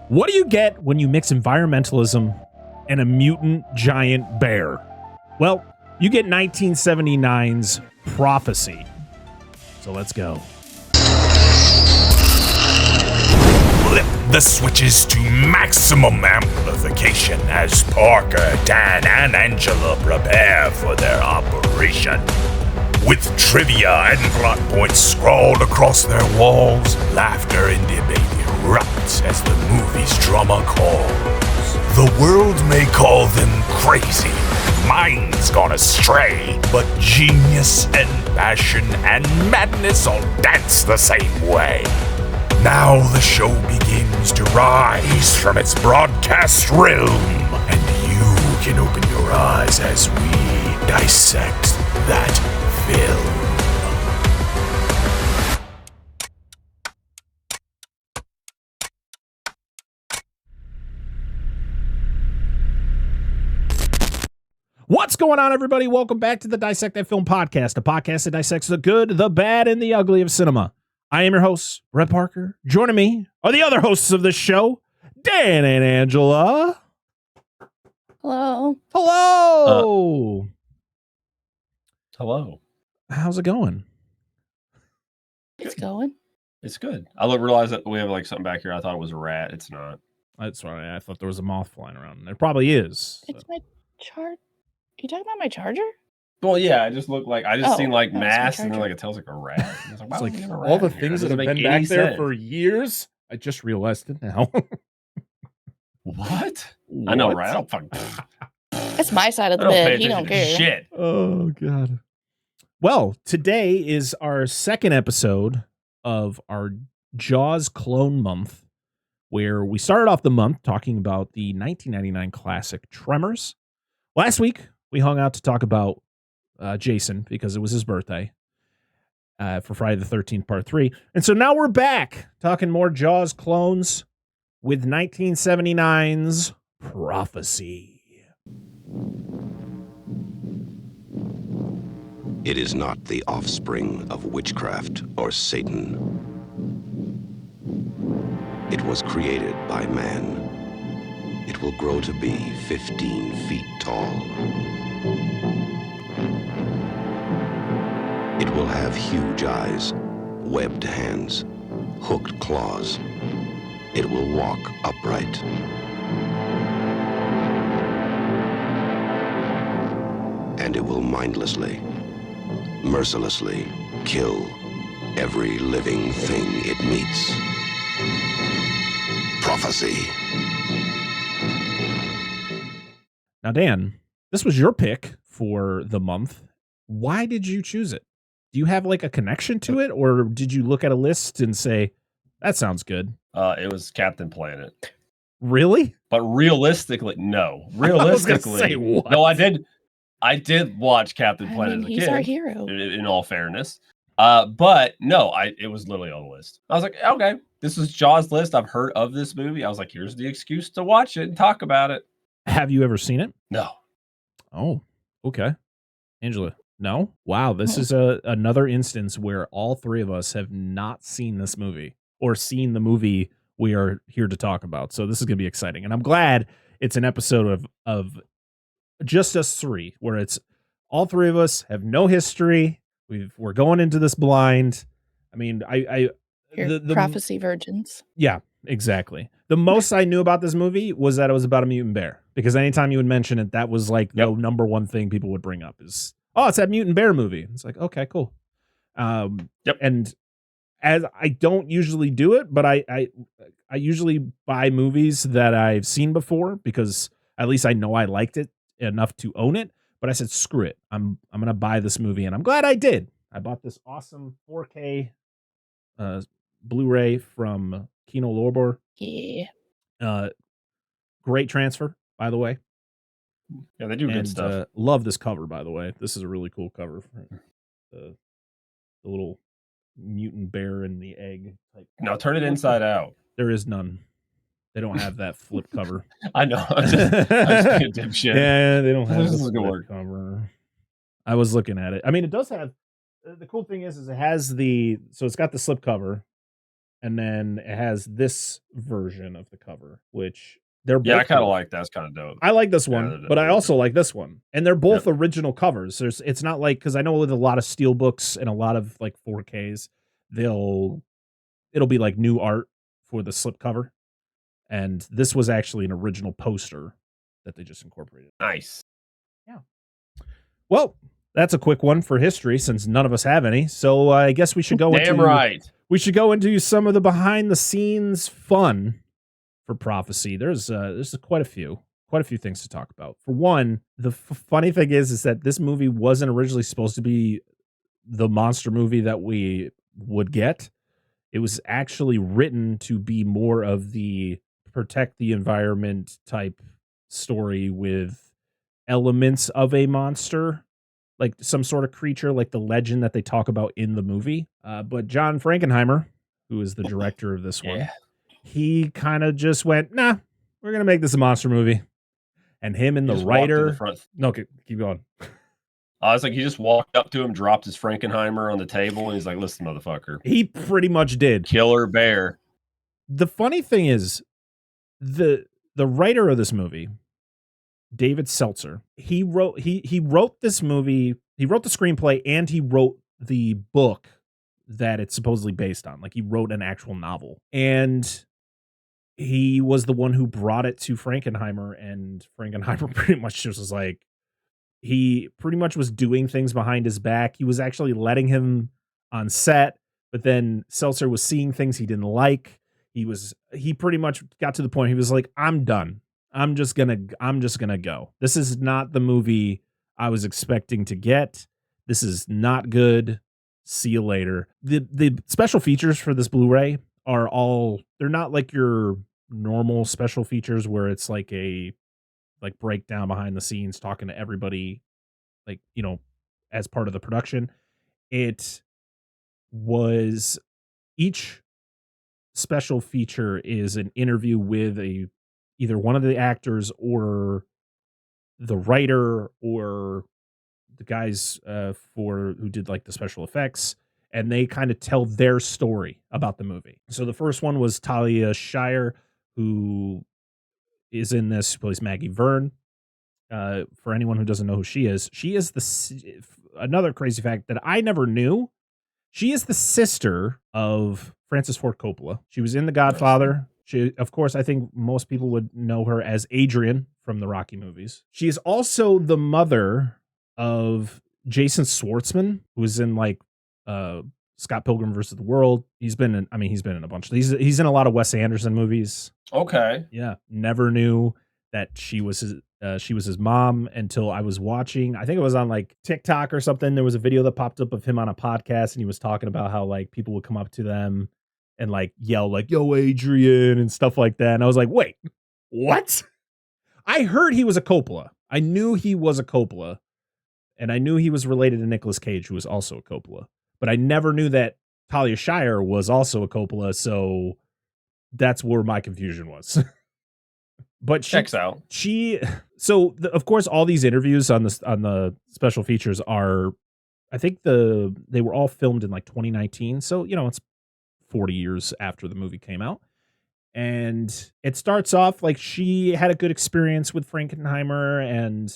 What do you get when you mix environmentalism and a mutant giant bear? Well, you get 1979's Prophecy. So let's go. Flip the switches to maximum amplification as Parker, Dan, and Angela prepare for their operation. With trivia and plot points scrawled across their walls, laughter and debate erupts as the movie's drama calls. The world may call them crazy, minds gone astray, but genius and passion and madness all dance the same way. Now the show begins to rise from its broadcast realm, and you can open your eyes as we dissect that film. What's going on, everybody? Welcome back to the Dissect That Film Podcast, a podcast that dissects the good, the bad, and the ugly of cinema. I am your host, Brett Parker. Joining me are the other hosts of this show, Dan and Angela. Hello. Hello. Hello. How's it going? It's going. It's good. I realized that we have like something back here. I thought it was a rat. It's not. That's right. I thought there was a moth flying around. There probably is. It's my chart. You talking about my charger? Well, yeah, it just looked like I just seen like that was my mass, and then charger. like it tells like a rat. And It's why would like we have a all the rat here? things That that have doesn't been make any back there sense. for years. I just realized it now. What? I know, What? right? I don't fucking. That's my side of I the don't pay bed. He attention don't to care. shit. Oh, God. Well, today is our second episode of our Jaws Clone Month, where we started off the month talking about the 1999 classic Tremors. Last week, we hung out to talk about Jason because it was his birthday for Friday the 13th, Part 3. And so now we're back talking more Jaws clones with 1979's Prophecy. It is not the offspring of witchcraft or Satan. It was created by man. It will grow to be 15 feet tall. It will have huge eyes, webbed hands, hooked claws. It will walk upright. And it will mindlessly, mercilessly kill every living thing it meets. Prophecy. Now, Dan, this was your pick for the month. Why did you choose it? Do you have like a connection to it, or did you look at a list and say, that sounds good? It was Captain Planet. Really? But realistically, no. I was gonna Realistically, say, what? no. I did watch Captain I Planet mean, as a he's kid. our hero. In all fairness, but no, it was literally on the list. I was like, okay, this is Jaws list. I've heard of this movie. I was like, here's the excuse to watch it and talk about it. Have you ever seen it? No. Oh, okay. Angela, no? Wow, this is another instance where all three of us have not seen this movie or seen the movie we are here to talk about. So this is going to be exciting. And I'm glad it's an episode of just us three, where it's all three of us have no history. We're going into this blind. I mean, You're prophecy virgins. Yeah, exactly. The most I knew about this movie was that it was about a mutant bear, because anytime you would mention it, that was like the number one thing people would bring up is, oh, it's that mutant bear movie. It's like, okay, cool. And as I don't usually do it, but I usually buy movies that I've seen before, because at least I know I liked it enough to own it. But I said, screw it. I'm going to buy this movie, and I'm glad I did. I bought this awesome 4K Blu-ray from Kino Lorber. Yeah. Great transfer, by the way. Yeah, they do good stuff. Love this cover, by the way. This is a really cool cover. The little mutant bear and the egg type. No, turn it inside out. There is none. They don't have that flip cover. I know. I'm just being a dipshit. Yeah, they don't have This the is a good flip word. cover. I was looking at it. I mean, it does have. The cool thing is it has so it's got the slip cover, and then it has this version of the cover, which they're both. Yeah, I kind of like that. It's kind of dope. I like this one, but I also like this one, and they're both original covers. It's not like, because I know with a lot of steel books and a lot of like 4Ks, it'll be like new art for the slipcover, and this was actually an original poster that they just incorporated. Nice. Yeah. Well, that's a quick one for history since none of us have any. So I guess we should go We should go into some of the behind the scenes fun for Prophecy. There's quite a few things to talk about. For one, the funny thing is that this movie wasn't originally supposed to be the monster movie that we would get. It was actually written to be more of the protect the environment type story with elements of a monster, like some sort of creature, like the legend that they talk about in the movie. But John Frankenheimer, who is the director of this one, he kind of just went, nah, we're going to make this a monster movie. And him and the writer... No, keep going. I was like, he just walked up to him, dropped his Frankenheimer on the table, and he's like, listen, motherfucker. He pretty much did. Killer bear. The funny thing is, the writer of this movie, David Seltzer, he wrote this movie, he wrote the screenplay, and he wrote the book that it's supposedly based on. Like, he wrote an actual novel. And he was the one who brought it to Frankenheimer, and Frankenheimer pretty much just was like, he pretty much was doing things behind his back. He was actually letting him on set, but then Seltzer was seeing things he didn't like. He pretty much got to the point, he was like, I'm done. I'm just gonna go. This is not the movie I was expecting to get. This is not good. See you later. The special features for this Blu-ray they're not like your normal special features where it's like a breakdown behind the scenes talking to everybody, like, you know, as part of the production. It was, each special feature is an interview with either one of the actors or the writer or the guys who did like the special effects, and they kind of tell their story about the movie. So the first one was Talia Shire, who is in this, who plays Maggie Verne. For anyone who doesn't know who she is another crazy fact that I never knew. She is the sister of Francis Ford Coppola. She was in The Godfather. She, of course, I think most people would know her as Adrian from the Rocky movies. She is also the mother of Jason Schwartzman, who was in like Scott Pilgrim vs. the World. He's been in a bunch of these. He's in a lot of Wes Anderson movies. Okay. Yeah. Never knew that she was his mom until I was watching, I think it was on like TikTok or something. There was a video that popped up of him on a podcast, and he was talking about how like people would come up to them and like yell like, yo, Adrian, and stuff like that. And I was like, wait, what? I heard he was a Coppola. I knew he was a Coppola, and I knew he was related to Nicolas Cage, who was also a Coppola, but I never knew that Talia Shire was also a Coppola. So that's where my confusion was. But checks out. Of course, all these interviews on the special features are, I think they were all filmed in like 2019. So, you know, it's 40 years after the movie came out. And it starts off like she had a good experience with Frankenheimer, and,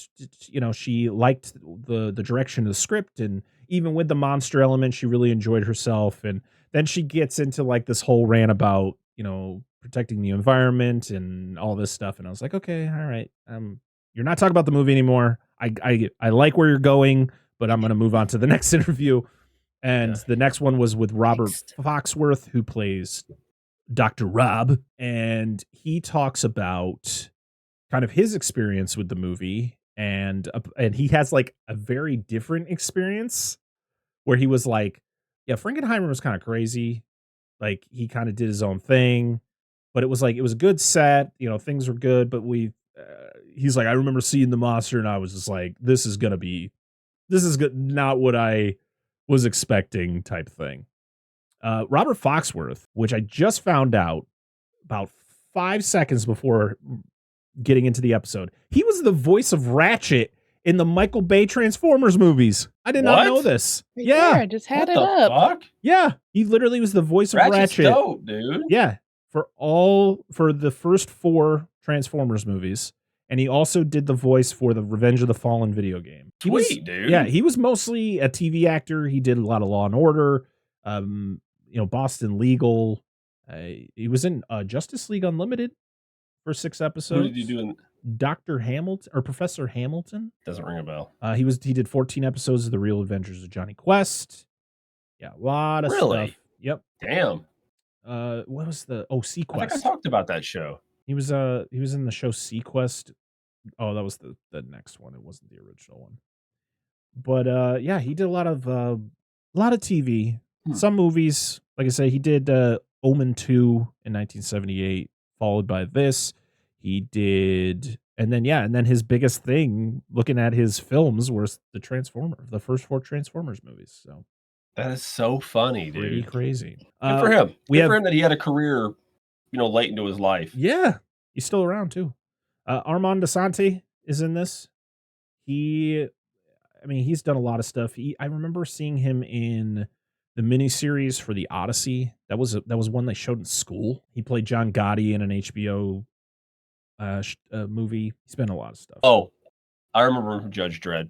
you know, she liked the direction of the script, and even with the monster element, she really enjoyed herself. And then she gets into like this whole rant about, you know, protecting the environment and all this stuff. And I was like, okay, all right. You're not talking about the movie anymore. I like where you're going, but I'm going to move on to the next interview. And the next one was with Robert Foxworth, who plays Dr. Rob. And he talks about kind of his experience with the movie. And he has like a very different experience where he was like, yeah, Frankenheimer was kind of crazy. Like, he kind of did his own thing, but it was like, it was a good set, you know, things were good, but he's like, I remember seeing the monster and I was just like, this is good. Not what I was expecting type thing. Robert Foxworth, which I just found out about 5 seconds before getting into the episode, he was the voice of Ratchet in the Michael Bay Transformers movies. I did not know this. Right Yeah. there, I just had What it the up. fuck? Yeah. He literally was the voice of Ratchet's Ratchet. dope, dude. Yeah. For the first 4 Transformers movies. And he also did the voice for the Revenge of the Fallen video game. Sweet, dude. Yeah, he was mostly a TV actor. He did a lot of Law and Order, Boston Legal. He was in Justice League Unlimited for 6 episodes. Who did you do in? Dr. Hamilton or Professor Hamilton? Doesn't ring a bell. He did 14 episodes of The Real Adventures of Johnny Quest. Yeah, a lot of Really? stuff. Yep. Damn. What was the Sequest? I think I talked about that show. He was in the show Sequest. Oh, that was the next one. It wasn't the original one. But yeah, he did a lot of TV, some movies. Like I say, he did Omen 2 in 1978, followed by this. He did, and then his biggest thing, looking at his films, was the first 4 Transformers movies. So that is so funny, dude. Pretty crazy. Good for him. Good for him that he had a career, late into his life. Yeah, he's still around too. Armand Assante is in this. He's done a lot of stuff. I remember seeing him in the miniseries for the Odyssey. That was one they showed in school. He played John Gotti in an HBO movie. He's been in a lot of stuff. Oh, I remember him from Judge Dredd.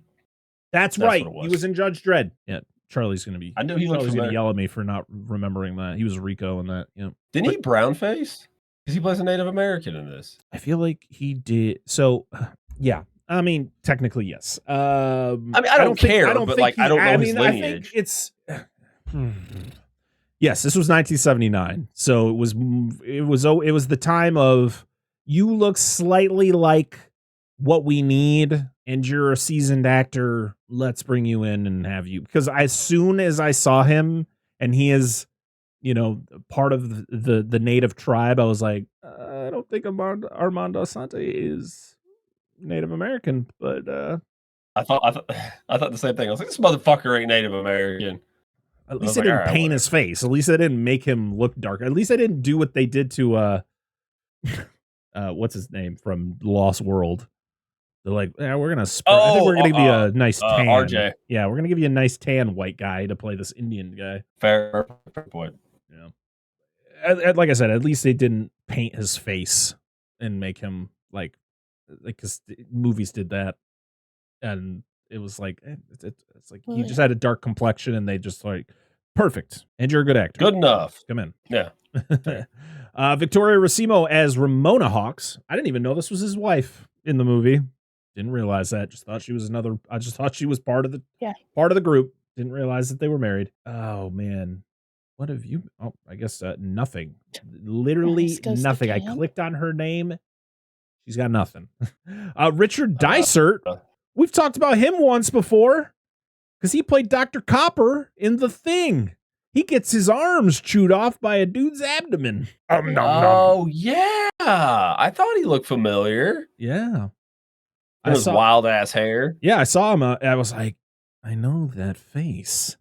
That's right. He was in Judge Dredd. Yeah, Charlie's gonna be. I knew he looked Charlie's familiar. gonna yell at me for not remembering that. He was Rico in that. Yeah. Didn't he brownface? Because he plays a Native American in this. I feel like he did. So, yeah. I mean, technically, yes. I don't care, I don't know his lineage. I think it's. Yes, this was 1979. So it was the time of, you look slightly like what we need, and you're a seasoned actor. Let's bring you in and have you. Because as soon as I saw him, and he is, part of the native tribe, I was like, I don't think Armando Assante is Native American, but I thought the same thing. I was like, this motherfucker ain't Native American. At least they didn't paint his face. At least they didn't make him look darker. At least they didn't do what they did to what's his name from Lost World. They're like, yeah, we're gonna. I think we're gonna give you a nice tan. RJ. Yeah, we're gonna give you a nice tan white guy to play this Indian guy. Fair point. Yeah. Like I said, at least they didn't paint his face and make him like because movies did that, and it was like it's like he just had a dark complexion, and they just like, perfect, and you're a good actor. Good enough. Come in. Yeah. Victoria Racimo as Ramona Hawks. I didn't even know this was his wife in the movie. Didn't realize that. Just thought she was I just thought she was part of the group. Didn't realize that they were married. Oh man. What have you? Oh, I guess nothing. Literally nothing. I clicked on her name. She's got nothing. Richard Dysart. We've talked about him once before because he played Dr. Copper in The Thing. He gets his arms chewed off by a dude's abdomen. Oh, yeah. I thought he looked familiar. Yeah. His wild ass hair. Yeah, I saw him. I was like, I know that face.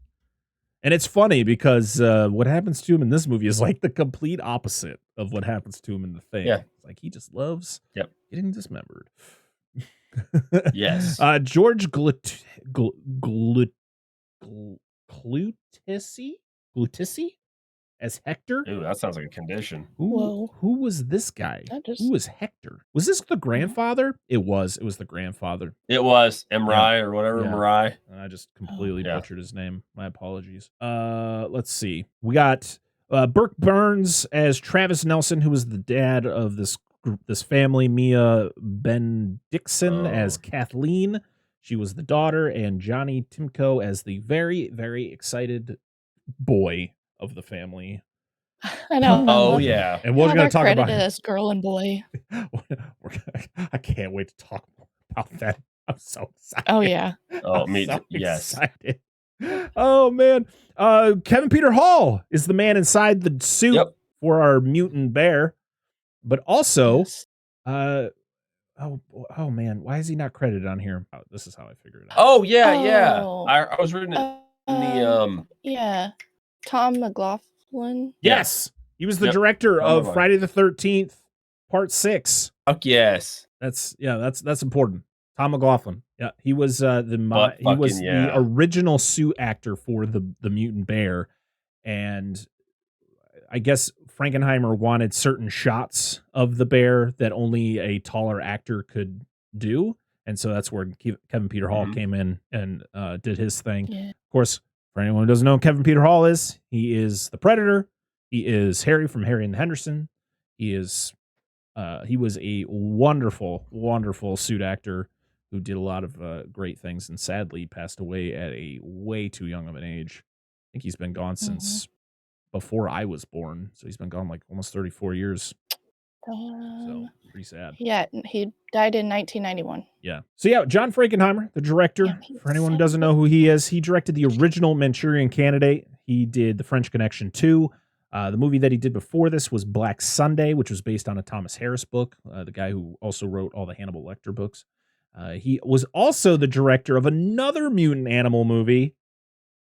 And it's funny because what happens to him in this movie is like the complete opposite of what happens to him in The Thing. Yeah. It's like he just loves getting dismembered. Yes. George Glutissi as Hector. Ooh, that sounds like a condition. Who was this guy? Who was Hector? Was this the grandfather? It was the grandfather. It was Emrai or whatever. Marai. I just completely butchered his name. My apologies. Let's see. We got Burke Burns as Travis Nelson, who was the dad of this group, this family. Mia Ben Dixon as Kathleen. She was the daughter, and Johnny Timko as the very, very excited boy of the family. I know. Oh yeah. And we're going to talk about this girl and boy. I can't wait to talk more about that. I'm so excited. Oh yeah. Oh, me too. Yes. Excited. Oh man. Kevin Peter Hall is the man inside the suit for our mutant bear, but also, oh man, why is he not credited on here? Oh, this is how I figured it out. Oh yeah. I was reading it in the Tom McLaughlin. Yes, he was the director of Friday the 13th, Part 6. Fuck yes. That's important. Tom McLaughlin. Yeah, he was the original suit actor for the mutant bear, and I guess Frankenheimer wanted certain shots of the bear that only a taller actor could do, and so that's where Kevin Peter Hall came in and did his thing. Yeah. Of course, for anyone who doesn't know who Kevin Peter Hall is, he is the Predator. He is Harry from Harry and the Henderson. He was a wonderful, wonderful suit actor who did a lot of great things and sadly passed away at a way too young of an age. I think he's been gone since before I was born. So he's been gone like almost 34 years. So pretty sad. Yeah, he died in 1991. Yeah. So yeah, John Frankenheimer, the director, for anyone who doesn't know who he is, he directed the original Manchurian Candidate. He did The French Connection 2. The movie that he did before this was Black Sunday, which was based on a Thomas Harris book, the guy who also wrote all the Hannibal Lecter books. He was also the director of another mutant animal movie,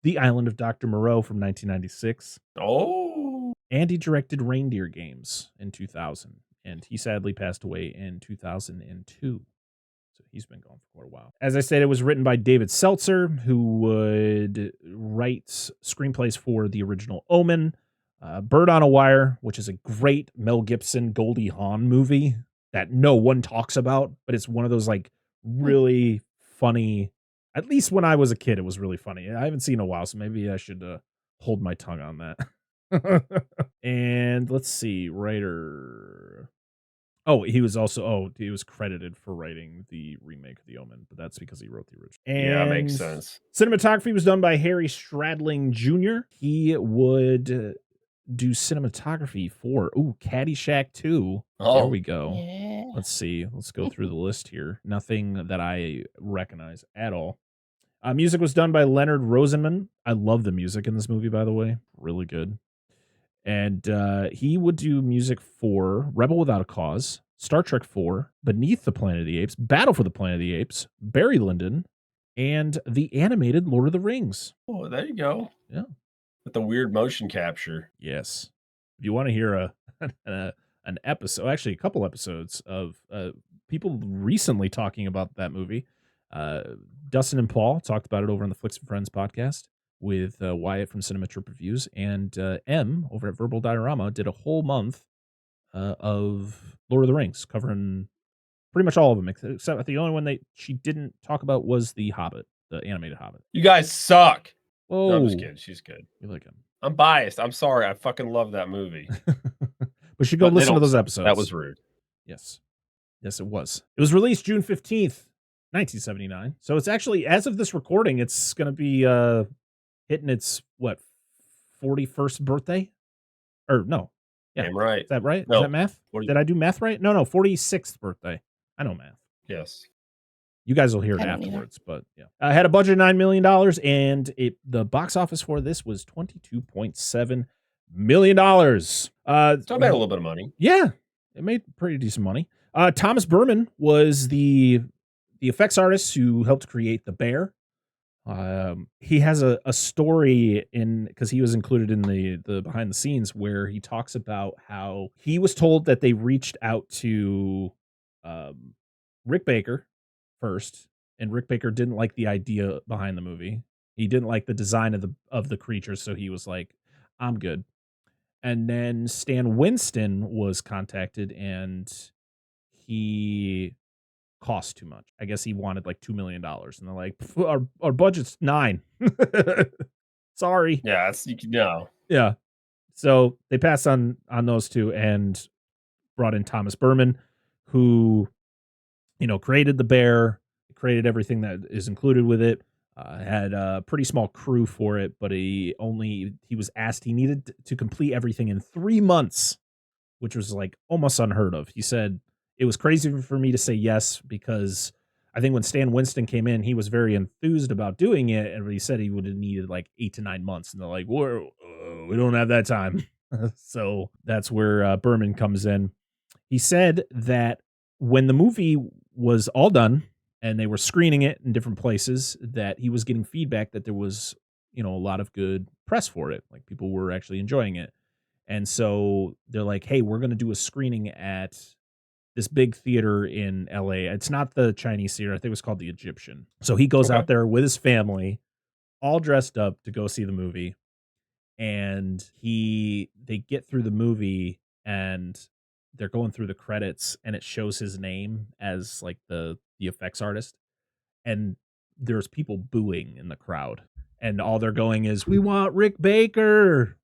The Island of Dr. Moreau from 1996. Oh. And he directed Reindeer Games in 2000. And he sadly passed away in 2002. So he's been gone for quite a while. As I said, it was written by David Seltzer, who would write screenplays for the original Omen, Bird on a Wire, which is a great Mel Gibson, Goldie Hawn movie that no one talks about, but it's one of those like really funny. At least when I was a kid, it was really funny. I haven't seen it in a while, so maybe I should hold my tongue on that. And let's see, writer. Oh, he was credited for writing the remake of The Omen, but that's because he wrote the original. And yeah, makes sense. Cinematography was done by Harry Stradling Jr. He would do cinematography for Caddyshack 2. Oh, there we go. Yeah. Let's see. Let's go through the list here. Nothing that I recognize at all. Music was done by Leonard Rosenman. I love the music in this movie, by the way. Really good. And he would do music for Rebel Without a Cause, Star Trek 4, Beneath the Planet of the Apes, Battle for the Planet of the Apes, Barry Lyndon, and the animated Lord of the Rings. Oh, there you go. Yeah. With the weird motion capture. Yes. If you want to hear an episode, actually a couple episodes of people recently talking about that movie, Dustin and Paul talked about it over on the Flicks and Friends podcast with Wyatt from Cinema Trip Reviews, and M over at Verbal Diorama did a whole month of Lord of the Rings, covering pretty much all of them, except the only one that she didn't talk about was the Hobbit, the animated Hobbit. You guys suck. Oh, No, I'm just kidding. She's good. You like him? I'm biased. I'm sorry. I fucking love that movie. But you should go listen to those episodes. That was rude. Yes, it was. It was released June 15th, 1979. So it's actually, as of this recording, it's going to be hitting its 41st birthday, or no? Yeah, Damn right. Is that right? No. Is that math? Did I do math right? No, 46th birthday. I know math. Yes. You guys will hear it afterwards, but yeah. I had a budget of $9 million, and the box office for this was $22.7 million. So I made a little bit of money. Yeah, it made pretty decent money. Thomas Berman was the effects artist who helped create the bear. He has a story because he was included in the behind the scenes where he talks about how he was told that they reached out to Rick Baker first, and Rick Baker didn't like the idea behind the movie. He didn't like the design of the creatures, so he was like, I'm good. And then Stan Winston was contacted, and he cost too much. I guess he wanted like $2 million, and they're like, our budget's $9 million. Sorry. Yeah, Yeah. So they passed on those two and brought in Thomas Berman, who, created the bear, created everything that is included with it. Had a pretty small crew for it, but he was asked, he needed to complete everything in 3 months, which was like almost unheard of. He said, it was crazy for me to say yes, because I think when Stan Winston came in, he was very enthused about doing it, and he said he would have needed like 8 to 9 months, and they're like, we don't have that time. So that's where Berman comes in. He said that when the movie was all done and they were screening it in different places, that he was getting feedback that there was, a lot of good press for it. Like, people were actually enjoying it. And so they're like, hey, we're going to do a screening at this big theater in LA. It's not the Chinese theater. I think it was called the Egyptian. So he goes out there with his family, all dressed up to go see the movie. And they get through the movie and they're going through the credits and it shows his name as like the effects artist. And there's people booing in the crowd. And all they're going is, "We want Rick Baker."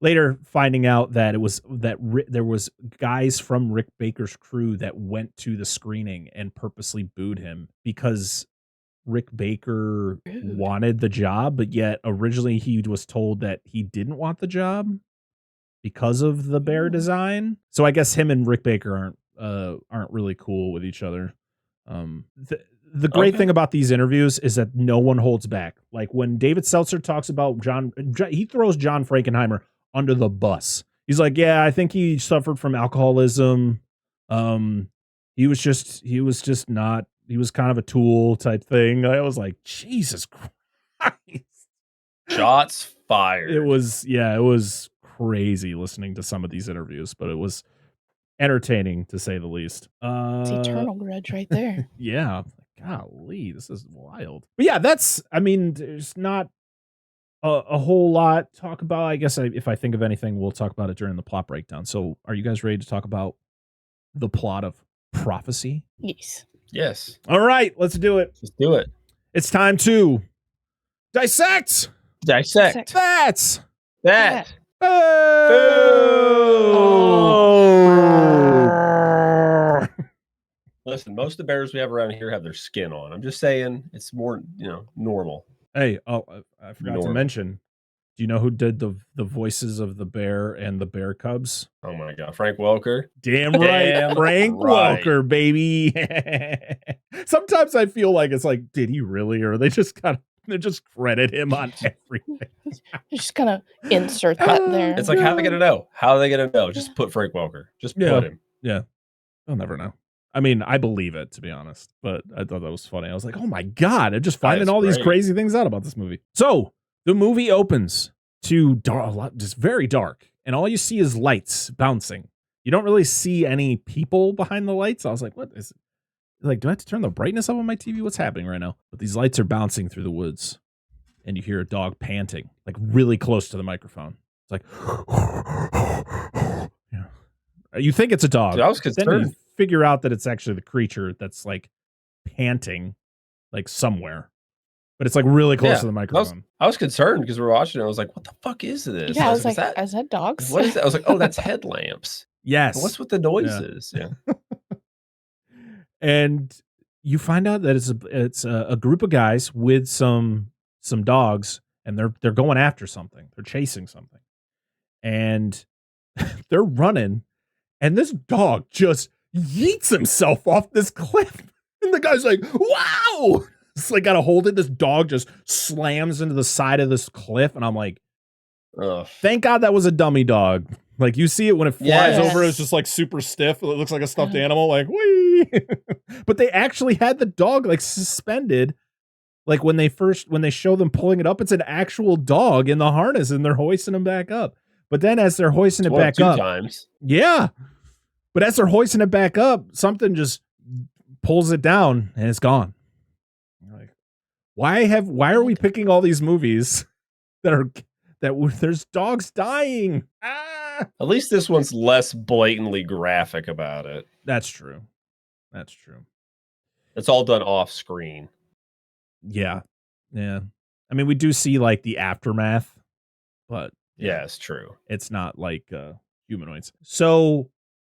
Later finding out that it was there was guys from Rick Baker's crew that went to the screening and purposely booed him because Rick Baker wanted the job, but yet originally he was told that he didn't want the job because of the bear design. So I guess him and Rick Baker aren't really cool with each other. The great thing about these interviews is that no one holds back. Like when David Seltzer talks about he throws John Frankenheimer under the bus. He's like, "Yeah, I think he suffered from alcoholism. He was kind of a tool type thing." I was like, Jesus Christ. Shots fired. It was crazy listening to some of these interviews, but it was entertaining to say the least. It's eternal grudge right there. Yeah. Golly, this is wild. But yeah, there's not a whole lot to talk about. I guess if I think of anything, we'll talk about it during the plot breakdown. So are you guys ready to talk about the plot of Prophecy? Yes. All right, let's do it. Let's do it. It's time to dissect that. Listen, most of the bears we have around here have their skin on. I'm just saying it's more, normal. Hey, I forgot to mention. Do you know who did the voices of the bear and the bear cubs? Oh my God, Frank Welker. Damn right, Frank Welker, baby. Sometimes I feel like it's like, did he really, or they just credit him on everything? Just kind of insert that there. It's like, how are they gonna know? How are they gonna know? Just put Frank Welker. Just put him. Yeah, they'll never know. I mean, I believe it, to be honest, but I thought that was funny. I was like, oh my God, I'm just finding all these crazy things out about this movie. So the movie opens to just very dark, and all you see is lights bouncing. You don't really see any people behind the lights. I was like, what is it? Like, do I have to turn the brightness up on my TV? What's happening right now? But these lights are bouncing through the woods, and you hear a dog panting, like really close to the microphone. It's like, yeah. You think it's a dog. Dude, I was concerned. Then you figure out that it's actually the creature that's like panting like somewhere, but it's like really close to the microphone. I was concerned because we're watching it. I was like, what the fuck is this? Yeah, I was like, is that dogs? What is that? I was like, oh, that's headlamps. Yes. What's with the noises? Yeah. And you find out that it's a group of guys with some dogs, and they're going after something. They're chasing something, and they're running, and this dog just yeets himself off this cliff, and the guy's like, "Wow!" It's like gotta hold it. This dog just slams into the side of this cliff, and I'm like, ugh. Thank God that was a dummy dog. Like you see it when it flies over, it's just like super stiff. It looks like a stuffed animal, like whee. But they actually had the dog like suspended. Like when they show them pulling it up, it's an actual dog in the harness, and they're hoisting him back up. But then as they're hoisting it back up, yeah. But as they're hoisting it back up, something just pulls it down and it's gone. Like, why are we picking all these movies that there's dogs dying? At least this one's less blatantly graphic about it. That's true. It's all done off screen. Yeah. I mean, we do see like the aftermath, but yeah, it's true. It's not like humanoids. So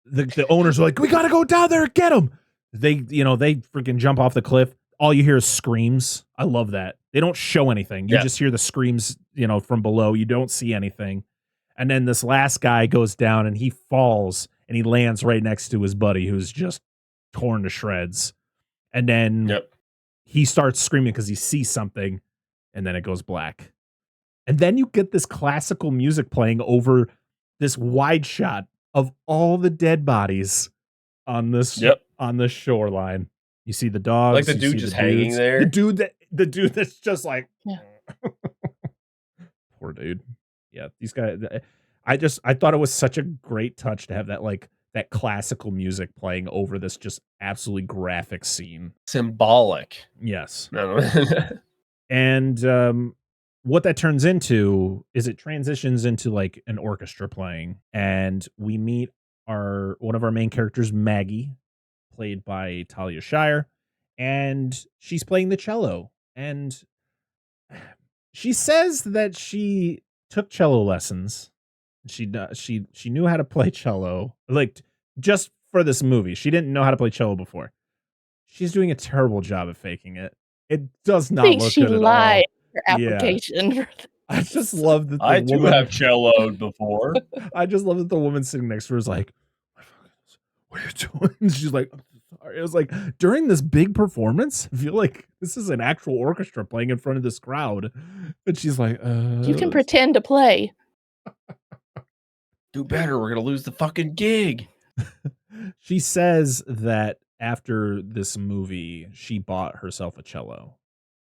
the owners are like, we got to go down there and get them. They freaking jump off the cliff. All you hear is screams. I love that. They don't show anything. You just hear the screams, from below. You don't see anything. And then this last guy goes down and he falls and he lands right next to his buddy who's just torn to shreds. And then he starts screaming because he sees something, and then it goes black. And then you get this classical music playing over this wide shot of all the dead bodies on this shoreline. You see the dogs, like the dude just hanging there. The dude that's just like, poor dude. Yeah, these guys. I thought it was such a great touch to have that like that classical music playing over this just absolutely graphic scene. Symbolic. Yes. No. And what that turns into is it transitions into like an orchestra playing, and we meet one of our main characters, Maggie, played by Talia Shire, and she's playing the cello. And she says that she took cello lessons. She knew how to play cello, like just for this movie. She didn't know how to play cello before. She's doing a terrible job of faking it. It does not look good at all. Her application. Yeah. I just love that I do have celloed before. I just love that the woman sitting next to her is like, "What are you doing?" And she's like, "I'm sorry." It was like during this big performance, I feel like this is an actual orchestra playing in front of this crowd, and she's like, "You can pretend to play." Do better. We're gonna lose the fucking gig. She says that after this movie, she bought herself a cello,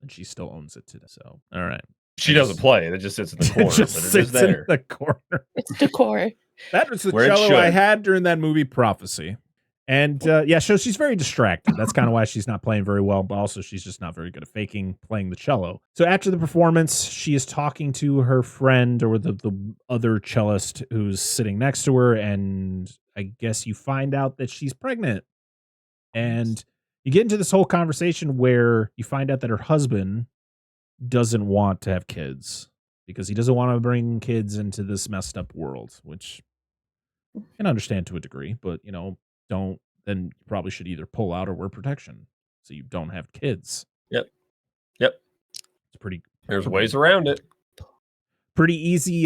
and she still owns it today. So, all right. She doesn't play it. It just sits in the corner. It just sits in the corner. It's decor. That was the cello I had during that movie Prophecy. And so she's very distracted. That's kind of why she's not playing very well, but also she's just not very good at playing the cello. So after the performance, she is talking to her friend or the other cellist who's sitting next to her, and I guess you find out that she's pregnant. And you get into this whole conversation where you find out that her husband doesn't want to have kids because he doesn't want to bring kids into this messed up world, which I can understand to a degree, but then you probably should either pull out or wear protection so you don't have kids. Yep. It's pretty. There's ways around it. Pretty easy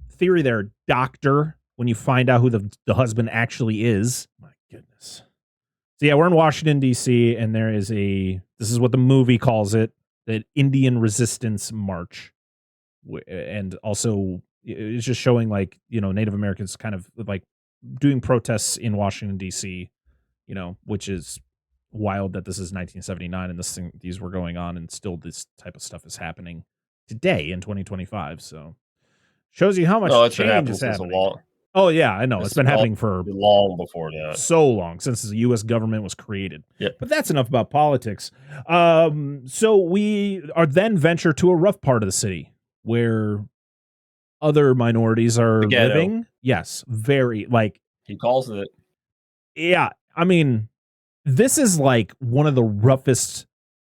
theory there, doctor, when you find out who the husband actually is. My goodness. So yeah, we're in Washington, D.C., and there is this is what the movie calls it, the Indian Resistance March. And also it's just showing like, Native Americans kind of like doing protests in Washington, D.C., which is wild that this is 1979 and these were going on and still this type of stuff is happening today in 2025. So shows you how much change is happening. Oh, yeah, I know. It's been happening for long before that. So long, since the U.S. government was created. Yep. But that's enough about politics. So we are then venture to a rough part of the city where other minorities are living. Yes, very, like... He calls it. Yeah, I mean, this is like one of the roughest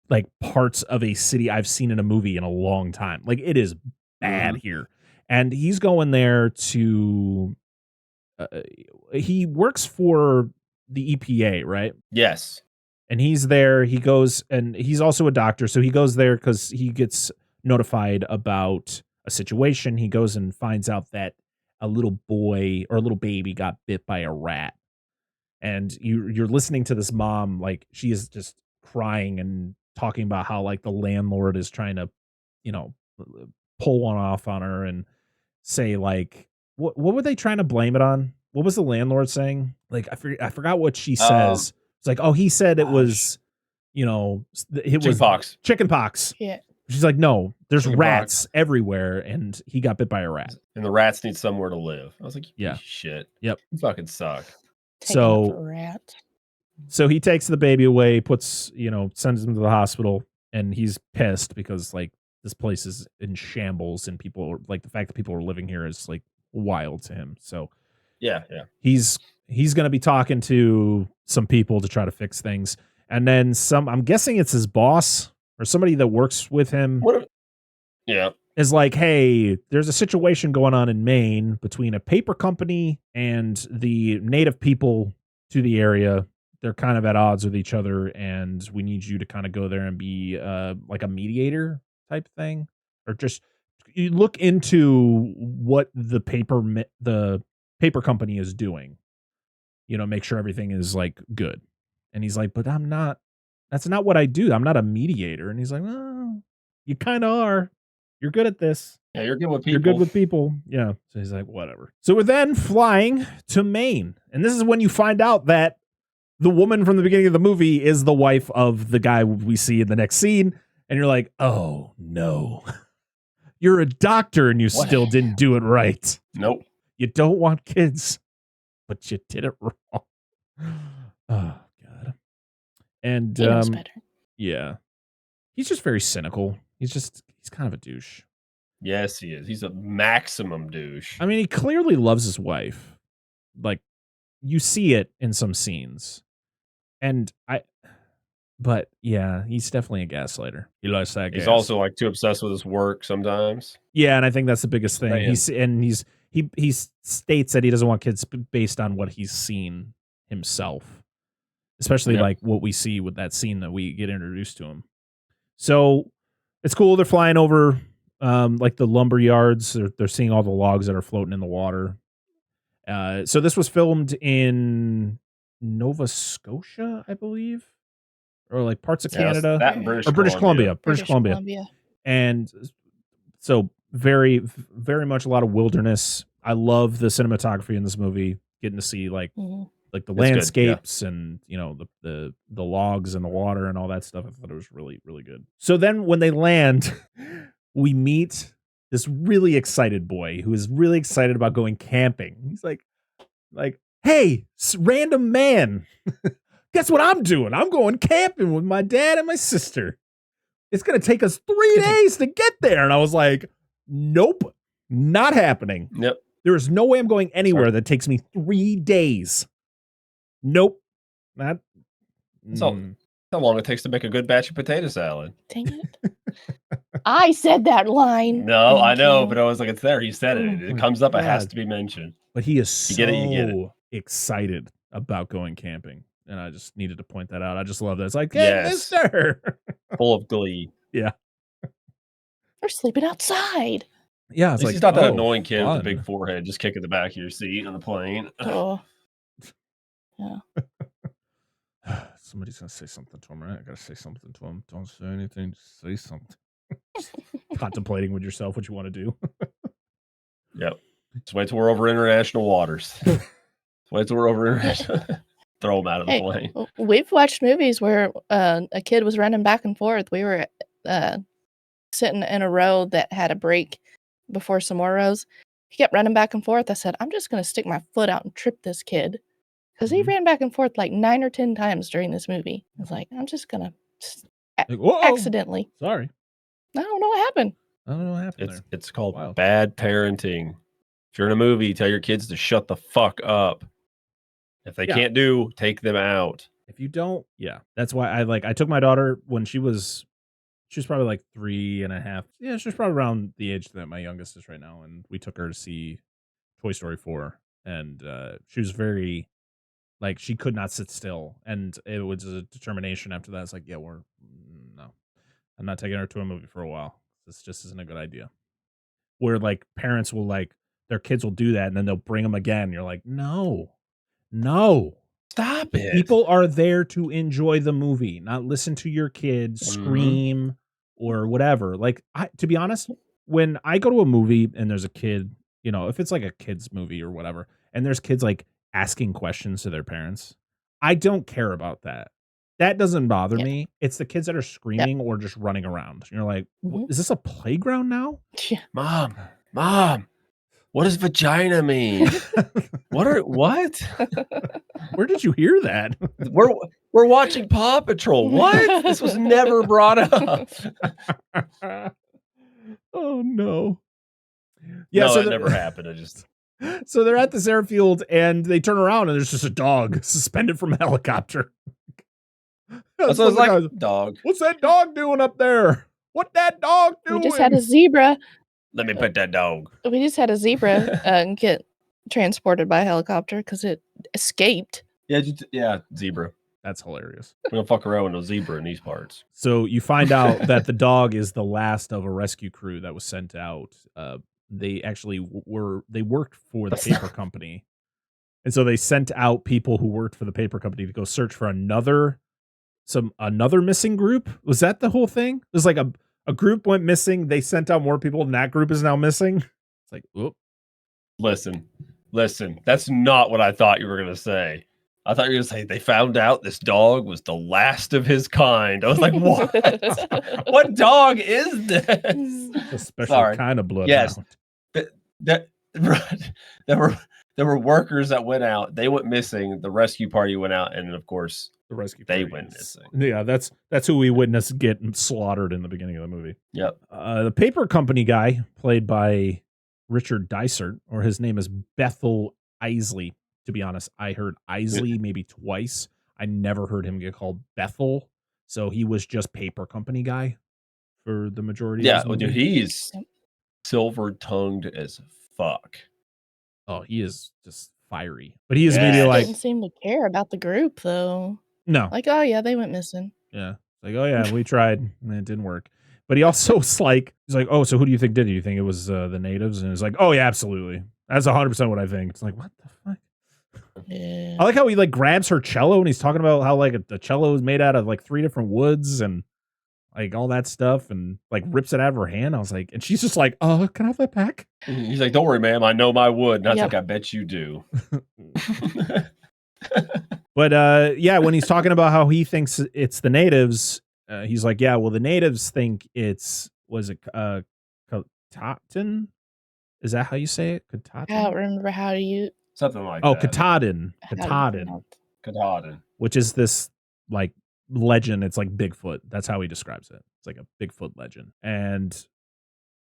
like parts of a city I've seen in a movie in a long time. Like, it is bad here. And he's going there to... he works for the EPA, right? Yes. And he's there. He goes, and he's also a doctor. So he goes there because he gets notified about a situation. He goes and finds out that a little boy or a little baby got bit by a rat. And you're listening to this mom, like she is just crying and talking about how like the landlord is trying to, pull one off on her and say like, what were they trying to blame it on? What was the landlord saying? Like, I forgot what she says. It's like, oh, he said it was, it was chicken pox. Yeah. She's like, no, there's rats everywhere, and he got bit by a rat. And the rats need somewhere to live. I was like, yeah, shit. Yep. You fucking suck. So he takes the baby away, sends him to the hospital, and he's pissed because like this place is in shambles, and people are, like the fact that people are living here is like wild to him. So yeah, he's gonna be talking to some people to try to fix things, and then I'm guessing it's his boss or somebody that works with him. Is like, hey, there's a situation going on in Maine between a paper company and the native people to the area. They're kind of at odds with each other, and we need you to kind of go there and be like a mediator type thing, or just you look into what the paper company is doing. Make sure everything is like good. And he's like, but that's not what I do. I'm not a mediator. And he's like, well, you kind of are. You're good at this. Yeah, you're good with people. You're good with people. Yeah. So he's like, whatever. So we're then flying to Maine. And this is when you find out that the woman from the beginning of the movie is the wife of the guy we see in the next scene. And you're like, oh, no. You're a doctor and you still didn't do it right. Nope. You don't want kids. but you did it wrong. Oh God. And He knows better. yeah, he's just very cynical. He's kind of a douche. Yes, he is. He's a maximum douche. I mean, he clearly loves his wife. Like, you see it in some scenes. But yeah, he's definitely a gaslighter. He likes that gas. He's also like too obsessed with his work sometimes. Yeah, and I think that's the biggest thing. He states that he doesn't want kids based on what he's seen himself. Especially like what we see with that scene that we get introduced to him. So it's cool. They're flying over like the lumber yards. They're seeing all the logs that are floating in the water. So this was filmed in Nova Scotia, I believe, or like parts of Canada, or British Columbia. British Columbia. And so very, very much a lot of wilderness. I love the cinematography in this movie. Getting to see like the landscapes and the logs and the water and all that stuff. I thought it was really, really good. So then when they land, we meet this really excited boy who is really excited about going camping. He's like, hey, random man, guess what I'm doing? I'm going camping with my dad and my sister. It's going to take us 3 days to get there. And I was like, nope, not happening. Yep. There is no way I'm going anywhere that takes me 3 days. Nope. Not. So how long it takes to make a good batch of potato salad. Dang it. I said that line. No, I know, but I was like, it's there. He said it. It comes up. It has to be mentioned. But he is you get it. Excited about going camping. And I just needed to point that out. I just love that. It's like, hey, mister. Full of glee. Yeah. We're sleeping outside. Yeah. It's like, he's not that annoying kid with a big forehead just kicking the back of your seat on the plane. Oh. Yeah. Somebody's going to say something to him, right? I got to say something to him. Don't say anything. Just say something. Contemplating with yourself what you want to do. Yep. Just wait till we're over international waters. Wait till we're over international. Throw them out of the plane. We've watched movies where a kid was running back and forth. We were sitting in a row that had a break before some more rows. He kept running back and forth. I said, I'm just going to stick my foot out and trip this kid. Because he ran back and forth like 9 or 10 times during this movie. I was like, I'm just going to accidentally. Sorry. I don't know what happened. I don't know what happened. It's called bad parenting. If you're in a movie, tell your kids to shut the fuck up. If they can't take them out. If you don't, that's why I took my daughter when she was probably like 3.5. Yeah, she was probably around the age that my youngest is right now. And we took her to see Toy Story 4. And she was very, like, she could not sit still. And it was a determination after that. It's like, no, I'm not taking her to a movie for a while. This just isn't a good idea. Where like parents will their kids will do that and then they'll bring them again. You're like, no, stop it. People are there to enjoy the movie, not listen to your kid scream or whatever. Like, to be honest, when I go to a movie and there's a kid, if it's like a kid's movie or whatever, and there's kids like asking questions to their parents, I don't care about that. That doesn't bother me. It's the kids that are screaming or just running around. You're like, is this a playground now? Yeah. Mom, what does vagina mean? What? Where did you hear that? We're watching Paw Patrol. What? This was never brought up. Oh no. Yeah, no, so it never happened. So they're at this airfield and they turn around and there's just a dog suspended from a helicopter. So I was like, dog. What's that dog doing up there? What that dog doing? We just had a zebra. Let me pet that dog. We just had a zebra get transported by a helicopter because it escaped. Yeah, zebra. That's hilarious. We're gonna fuck around with no zebra in these parts. So you find out that the dog is the last of a rescue crew that was sent out. They actually worked for the paper company. And so they sent out people who worked for the paper company to go search for another missing group. Was that the whole thing? It was like a group went missing. They sent out more people and that group is now missing. It's like, whoop. Listen. That's not what I thought you were going to say. I thought you were going to say they found out this dog was the last of his kind. I was like, what? What dog is this? A special kind of blood. Yes. That there were workers that went out. They went missing. The rescue party went out, and then of course The rescue they party went is- missing. Yeah, that's who we witnessed get slaughtered in the beginning of the movie. Yep. The paper company guy, played by Richard Dysart, or his name is Bethel Isley. To be honest, I heard Isley maybe twice. I never heard him get called Bethel. So he was just paper company guy for the majority Yeah, of this well, dude, movie. he's silver-tongued as fuck. Oh, he is just fiery. But he is Yeah. maybe He like, didn't seem to care about the group though. no. Like, oh yeah, they went missing. Yeah. Like, oh yeah, we tried and it didn't work. But he also was like, he's like, oh, so who do you think did it? You think it was the natives? And it's like, oh yeah, absolutely. That's 100% what I think. It's like, what the fuck? Yeah. I like how he like grabs her cello and he's talking about how like the cello is made out of like 3 different woods and like all that stuff and like rips it out of her hand. I was like, and she's just like, oh, can I have that back? He's like, don't worry, ma'am. I know my wood. And I was Yep. like, I bet you do. But yeah, when he's talking about how he thinks it's the natives, he's like, yeah, well, the natives think was it Katahdin? Is that how you say it? I Katahdin? don't remember how to use. Something like Oh, that. Katahdin. how to Katahdin, pronounce- Katahdin. which is this like legend. It's like Bigfoot. That's how he describes it. It's like a Bigfoot legend. And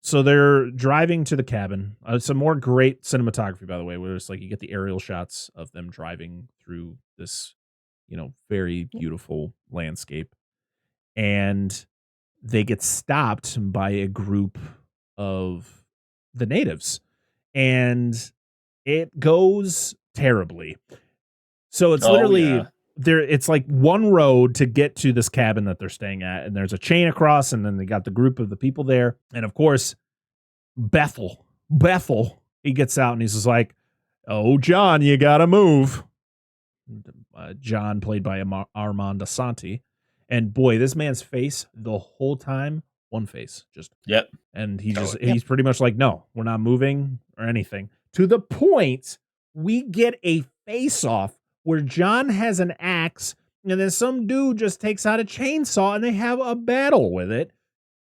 so they're driving to the cabin. Some more great cinematography, by the way, where it's like you get the aerial shots of them driving through this, very beautiful landscape. And they get stopped by a group of the natives. And it goes terribly. So it's literally there. It's like one road to get to this cabin that they're staying at, and there's a chain across, and then they got the group of the people there, and of course, Bethel, he gets out and he's just like, "Oh, John, you gotta move." John, played by Armand Asante, and boy, this man's face the whole time, one face, just Yep. and he just Yep. he's pretty much like, no, we're not moving or anything. To the point we get a face off where John has an axe and then some dude just takes out a chainsaw and they have a battle with it.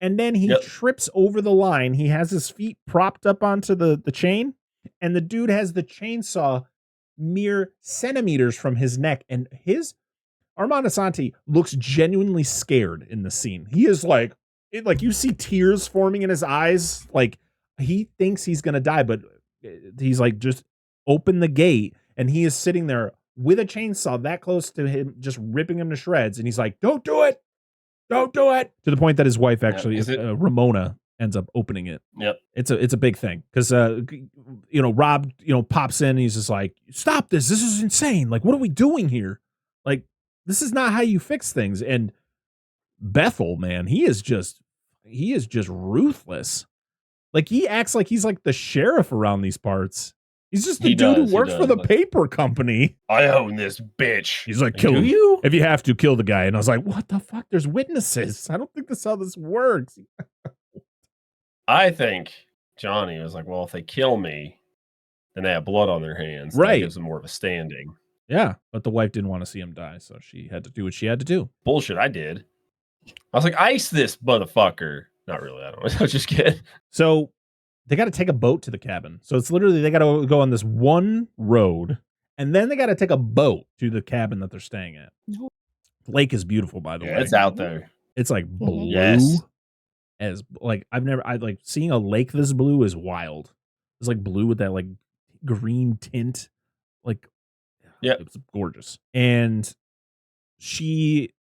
And then he trips over the line. He has his feet propped up onto the chain, and the dude has the chainsaw mere centimeters from his neck. And Armand Asante looks genuinely scared in the scene. He is like you see tears forming in his eyes. Like he thinks he's going to die, but he's like, just open the gate. And he is sitting there with a chainsaw that close to him, just ripping him to shreds. And he's like, don't do it. Don't do it. To the point that his wife actually, Ramona, ends up opening it. Yep. It's a big thing. Because, Rob, pops in and he's just like, stop this. This is insane. Like, what are we doing here? Like, this is not how you fix things. And Bethel, man, he is just ruthless. Like, he acts like he's like the sheriff around these parts. He's just the dude who works for the paper company. I own this bitch. He's like, kill you? If you have to, kill the guy. And I was like, what the fuck? There's witnesses. I don't think that's how this works. I think Johnny was like, well, if they kill me, then they have blood on their hands. Right. That gives them more of a standing. Yeah. But the wife didn't want to see him die, so she had to do what she had to do. Bullshit, I did. I was like, ice this motherfucker. Not really. I don't know. Just kidding. So they got to take a boat to the cabin. So it's literally, they got to go on this one road, and then they got to take a boat to the cabin that they're staying at. The lake is beautiful, by the way. It's out there. It's like blue. Yes. As like, I like seeing a lake this blue is wild. It's like blue with that like green tint. Like, yeah, it's gorgeous. And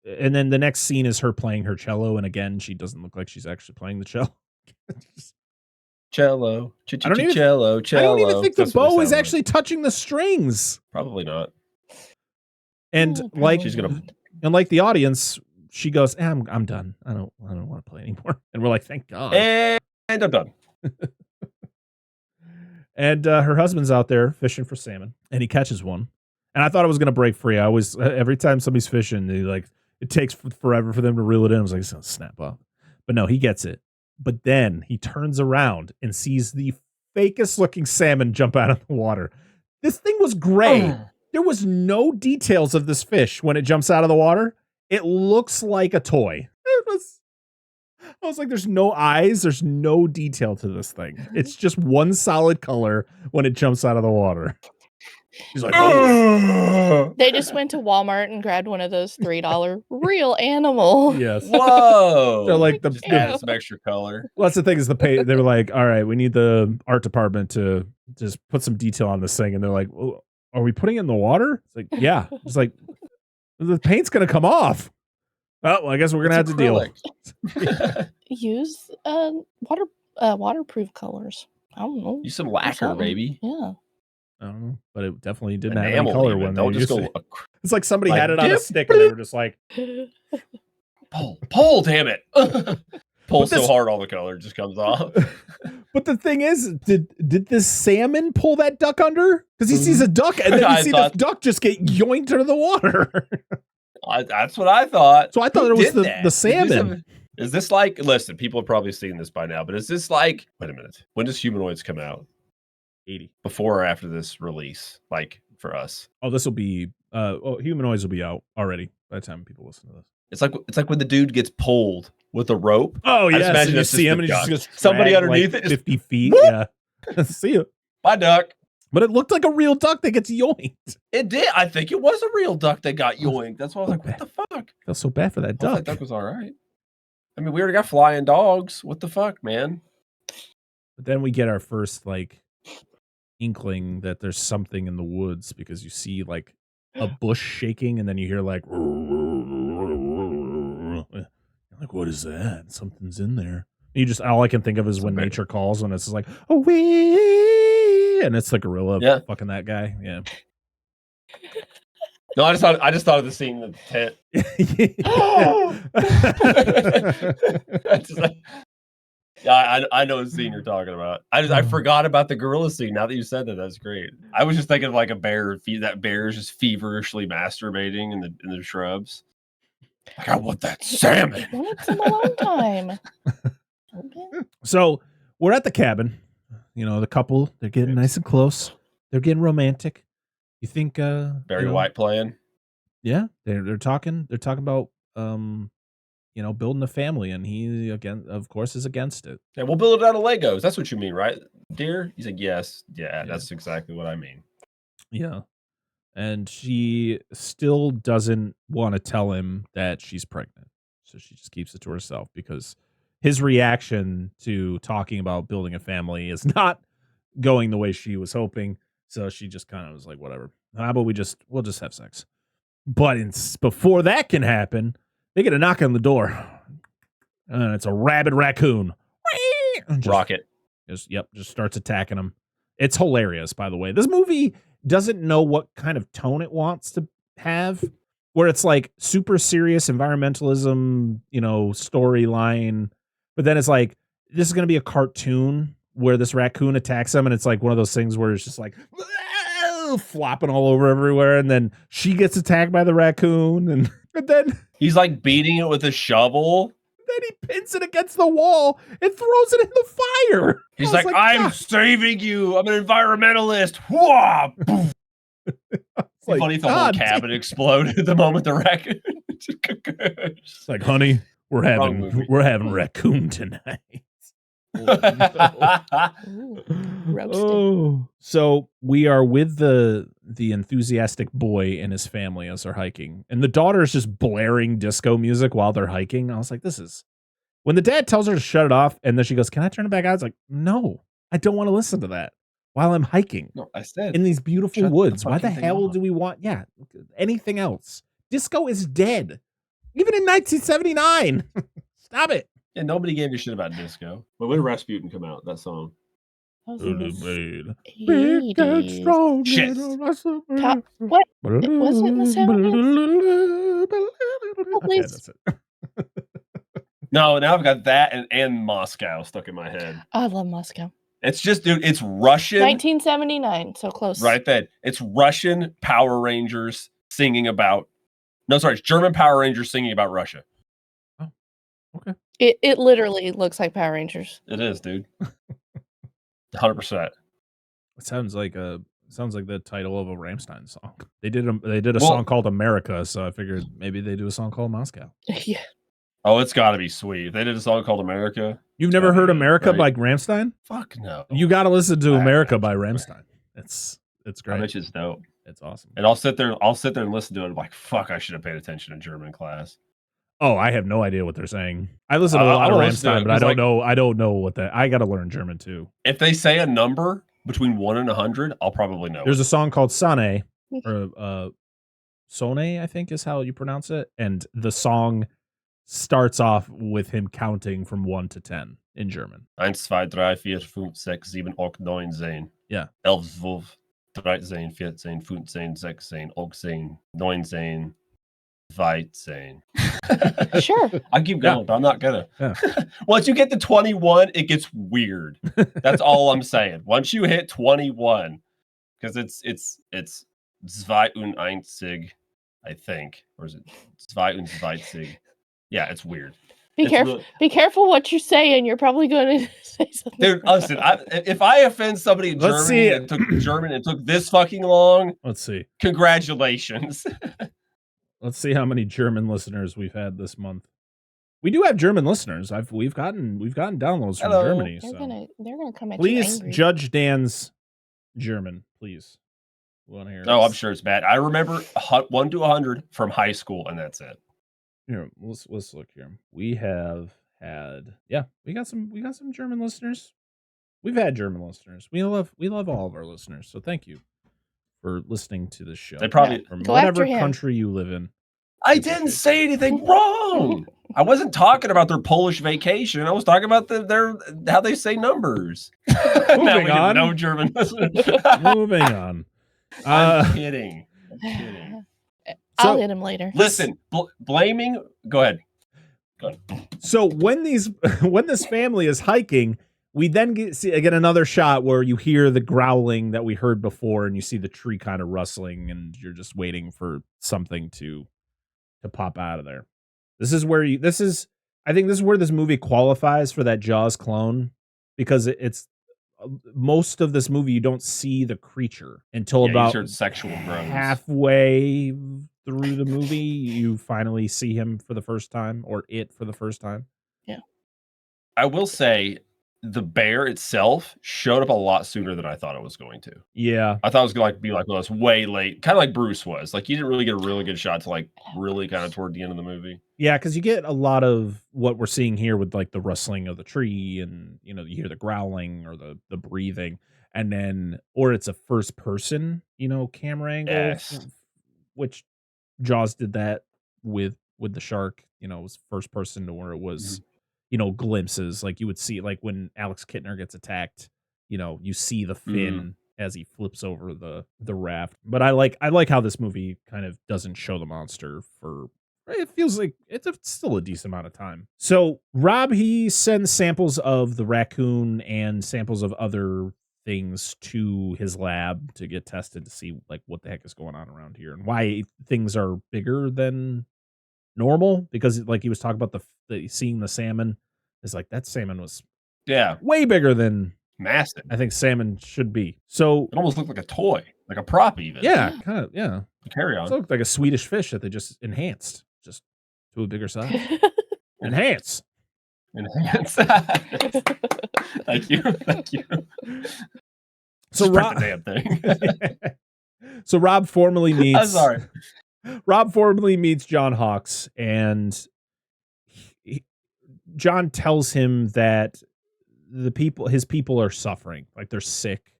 then the next scene is her playing her cello. And again, she doesn't look like she's actually playing the cello. Cello. I don't even think the bow is actually touching the strings. Probably not. And like the audience, she goes, I'm done. I don't want to play anymore. And we're like, thank God. And I'm done. And her husband's out there fishing for salmon, and he catches one. And I thought it was going to break free. I always, every time somebody's fishing, it takes forever for them to reel it in. I was like, it's going to snap up. But no, he gets it. But then he turns around and sees the fakest looking salmon jump out of the water. This thing was gray. There was no details of this fish when it jumps out of the water. It looks like a toy. I was like, there's no eyes. There's no detail to this thing. It's just one solid color when it jumps out of the water. He's like, oh. They just went to Walmart and grabbed one of those $3 real animal. Yes. Whoa. They're like Just added some extra color. Well, that's the thing is they were like, all right, we need the art department to just put some detail on this thing. And they're like, well, are we putting it in the water? It's like, yeah. It's like, the paint's going to come off. Oh, well, I guess we're going to have to deal. Use waterproof colors. I don't know. Use some lacquer, baby. Yeah. I don't know, but it definitely didn't have any Enamel color even. when Don't they just used go. it. It's like somebody like, had it on a dip, stick and they were just like, pull, damn it. Pull But this- so hard all the color just comes off. But the thing is, did this salmon pull that duck under? Because he sees a duck and then I you see thought- the duck just get yoinked into the water. That's what I thought. So I thought Who it was did the salmon. Is this like, listen, people have probably seen this by now, but is this like, wait a minute, when does Humanoids come out? 80. Before or after this release? Like for us? Oh, this will be, Humanoids will be out already by the time people listen to this. It's like when the dude gets pulled with a rope. Oh, I just yeah. imagine So you that's see just him the and he just duck. gets Somebody dragged, underneath like, it, just 50 feet. whoop. Yeah. See you. Bye, duck. But it looked like a real duck that gets yoinked. It did. I think it was a real duck that got yoinked. That's why I was like, what the fuck? I feel so bad for that I thought duck. that duck was all right. I mean, we already got flying dogs. What the fuck, man? But then we get our first like inkling that there's something in the woods because you see like a bush shaking and then you hear like what is that? Something's in there. You just all I can think of is when nature calls when it's just like oh wee and it's the gorilla fucking that guy. Yeah. No, I just thought of the scene in the tent. I know the scene you're talking about. I forgot about the gorilla scene. Now that you said that, that's great. I was just thinking of like a bear. That bear is just feverishly masturbating in the shrubs. Like, I want that salmon. I wanted some alone time. Okay. So we're at the cabin. You know, the couple, they're getting nice and close. They're getting romantic. You think Barry White playing? Yeah, they're talking about building a family, and he again, of course, is against it. Yeah, we'll build it out of Legos. That's what you mean, right, dear? He's like, yes, yeah, that's exactly what I mean. Yeah, and she still doesn't want to tell him that she's pregnant, so she just keeps it to herself because his reaction to talking about building a family is not going the way she was hoping. So she just kind of was like, whatever. How about we'll just have sex? But before that can happen, they get a knock on the door. And it's a rabid raccoon. Rocket. Just starts attacking them. It's hilarious, by the way. This movie doesn't know what kind of tone it wants to have, where it's like super serious environmentalism, storyline. But then it's like, this is going to be a cartoon where this raccoon attacks them, and it's like one of those things where it's just like flopping all over everywhere, and then she gets attacked by the raccoon, and then he's like beating it with a shovel. Then he pins it against the wall and throws it in the fire. He's like, I'm saving you. I'm an environmentalist. Whoa! Like, funny if the whole cabin exploded the moment the raccoon. It's like, honey, we're having raccoon tonight. So we are with the enthusiastic boy and his family as they're hiking, and the daughter is just blaring disco music while they're hiking. I was like, this is when the dad tells her to shut it off, and then she goes, can I turn it back on? I was like, no, I don't want to listen to that while I'm hiking. No, I said in these beautiful woods. Why the hell do we want anything else? Disco is dead, even in 1979. Stop it. Yeah, nobody gave a shit about disco. But when did Rasputin come out? That song. What? Shit. What? Was it in the 70s? Okay, that's it. No, now I've got that and Moscow stuck in my head. I love Moscow. It's just, dude, it's Russian. 1979, so close. Right then. It's Russian Power Rangers singing about... No, sorry, it's German Power Rangers singing about Russia. Oh, okay. It literally looks like Power Rangers. It is, dude. 100%. It sounds like the title of a Rammstein song. They did a song called America, so I figured maybe they do a song called Moscow. Yeah. Oh, it's got to be sweet. If they did a song called America. You've never heard America by Rammstein? Fuck no. You got to listen to America by Rammstein. It's It's I great. bet you it's dope. It's awesome. And I'll sit there and listen to it. I'm like, fuck, I should have paid attention in German class. Oh, I have no idea what they're saying. I listen to a lot of Rammstein, but I don't know what that. I got to learn German too. If they say a number between 1 and 100, I'll probably know. There's a song called Sane, or Sone, I think is how you pronounce it, and the song starts off with him counting from 1 to 10 in German. 1, 2, 3, 4, 5, 6, 7, 8, 9, 10. Yeah. 11, 12, 13, 14, 15, 16, 18, 19, 20. Sure. I keep going, but I'm not gonna. Yeah. Once you get to 21, it gets weird. That's all I'm saying. Once you hit 21, because it's 22, I think, or is it 22? Yeah, it's weird. Be careful. Be careful what you're saying. You're probably going to say something. Dude, listen. If I offend somebody in Germany that took German and took this fucking long, let's see. Congratulations. Let's see how many German listeners we've had this month. We do have German listeners. We've gotten downloads from Germany. They're gonna come at you. Please judge Dan's German, please. We want to hear. Oh, I'm sure it's bad. I remember 1 to 100 from high school, and that's it. Here, let's look here. We have had, we got some German listeners. We've had German listeners. We love all of our listeners. So thank you for listening to this show. They probably from whatever country you live in. I didn't say anything wrong. I wasn't talking about their Polish vacation. I was talking about their how they say numbers. Moving on. No German listeners. Moving on. I'm kidding. I'll hit him later. Listen, blaming. Go ahead. So when this family is hiking, we then get another shot where you hear the growling that we heard before, and you see the tree kind of rustling, and you're just waiting for something to pop out of there. I think this is where this movie qualifies for that Jaws clone, because it's most of this movie you don't see the creature until about sexual groans. Halfway through the movie you finally see him for the first time, or it for the first time. Yeah. I will say the bear itself showed up a lot sooner than I thought it was going to. Yeah. I thought it was going to be like, well, it's way late. Kind of like Bruce was. Like, you didn't really get a really good shot to like really kind of toward the end of the movie. Yeah, because you get a lot of what we're seeing here with like the rustling of the tree, and you hear the growling or the breathing, and then or it's a first person, camera angle. Yes. Which Jaws did that with the shark, it was first person to where it was glimpses, like you would see, like when Alex Kittner gets attacked, you see the fin as he flips over the raft. But I like how this movie kind of doesn't show the monster for, it feels like it's still a decent amount of time. So Rob, he sends samples of the raccoon and samples of other things to his lab to get tested to see like what the heck is going on around here and why things are bigger than normal, because like he was talking about the seeing the salmon is like, that salmon was way bigger than massive I think salmon should be. So it almost looked like a toy, like a prop even. Kind of Carry on. It looked like a Swedish fish that they just enhanced just to a bigger size. Enhance. Thank you. So Rob, the damn thing. So Rob formally meets. I'm sorry. Rob formally meets John Hawkes, and John tells him that his people are suffering, like they're sick,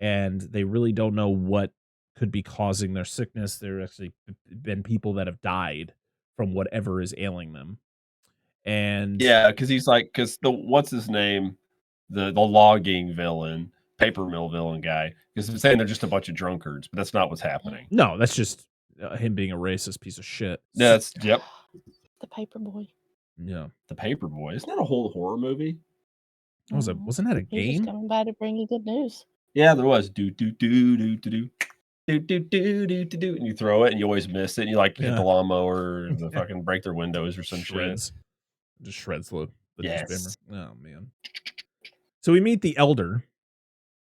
and they really don't know what could be causing their sickness. There actually been people that have died from whatever is ailing them. And because he's like, what's his name, the logging villain, paper mill villain guy, because he's saying they're just a bunch of drunkards, but that's not what's happening. No, that's just him being a racist piece of shit. Yeah, that's The Paper Boy. Yeah, the Paper Boy. Isn't that a whole horror movie? Wasn't that a game? He's just coming by to bring you good news. Yeah, there was. Do do do do do do. Do, do, do, do, do, do, and you throw it and you always miss it, and you like hit the lawnmower and the fucking break their windows or some shit. Just shreds the yes. newspaper. Oh man. So we meet the elder,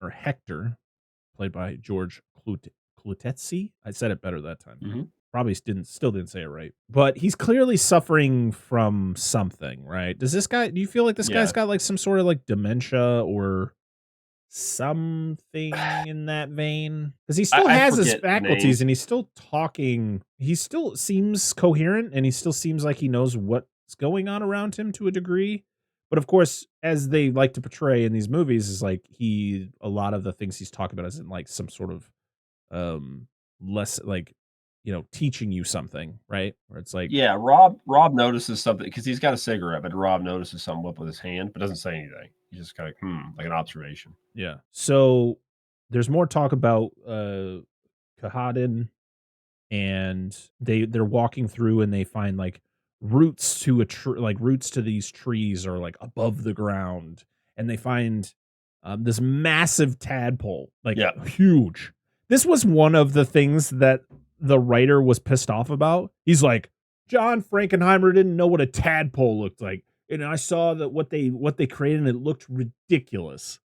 or Hector, played by George Clooney. I said it better that time. Mm-hmm. Probably still didn't say it right. But he's clearly suffering from something, right? Do you feel like this guy's got like some sort of like dementia, or something in that vein, because he still has his faculties names. and he's still talking. He still seems coherent and he still seems like he knows what's going on around him to a degree. But of course, as they like to portray in these movies, is like a lot of the things he's talking about isn't like some sort of less like, teaching you something, right? Where it's like, yeah, Rob notices something because he's got a cigarette, but Rob notices something up with his hand, but doesn't say anything. He's just kind of like an observation. yeah. So there's more talk about Kahadin, and they're walking through and they find like roots to roots to these trees are like above the ground, and they find this massive tadpole, like huge. This was one of the things that the writer was pissed off about. He's like, John Frankenheimer didn't know what a tadpole looked like, and I saw that what they created and it looked ridiculous.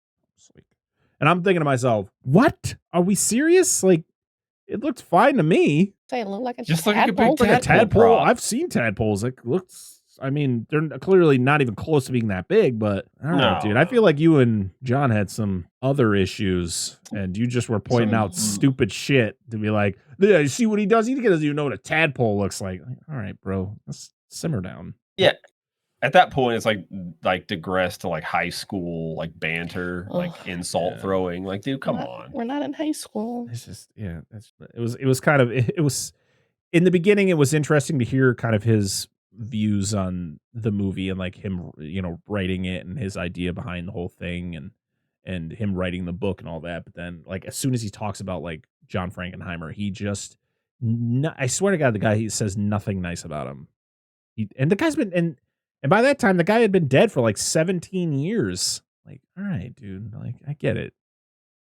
And I'm thinking to myself, what? Are we serious? Like, it looked fine to me. Say it looked like a Just tadpole. like a big Tadpole. prop. I've seen tadpoles. It looks. I mean, they're clearly not even close to being that big. But I don't know, dude. I feel like you and John had some other issues, and you just were pointing out stupid shit to be like, "Yeah, you see what he does? He doesn't even know what a tadpole looks like." All right, bro, let's simmer down. Yeah. At that point, it's like digress to like high school, like banter, like insult throwing. Like, dude, come on. We're not in high school. It's just, yeah. It was kind of it was in the beginning. It was interesting to hear kind of his views on the movie and like him, writing it and his idea behind the whole thing and him writing the book and all that. But then, like, as soon as he talks about like John Frankenheimer, he just, I swear to God, the guy, he says nothing nice about him. And the guy's been and by that time, the guy had been dead for like 17 years. Like, all right, dude. Like, I get it.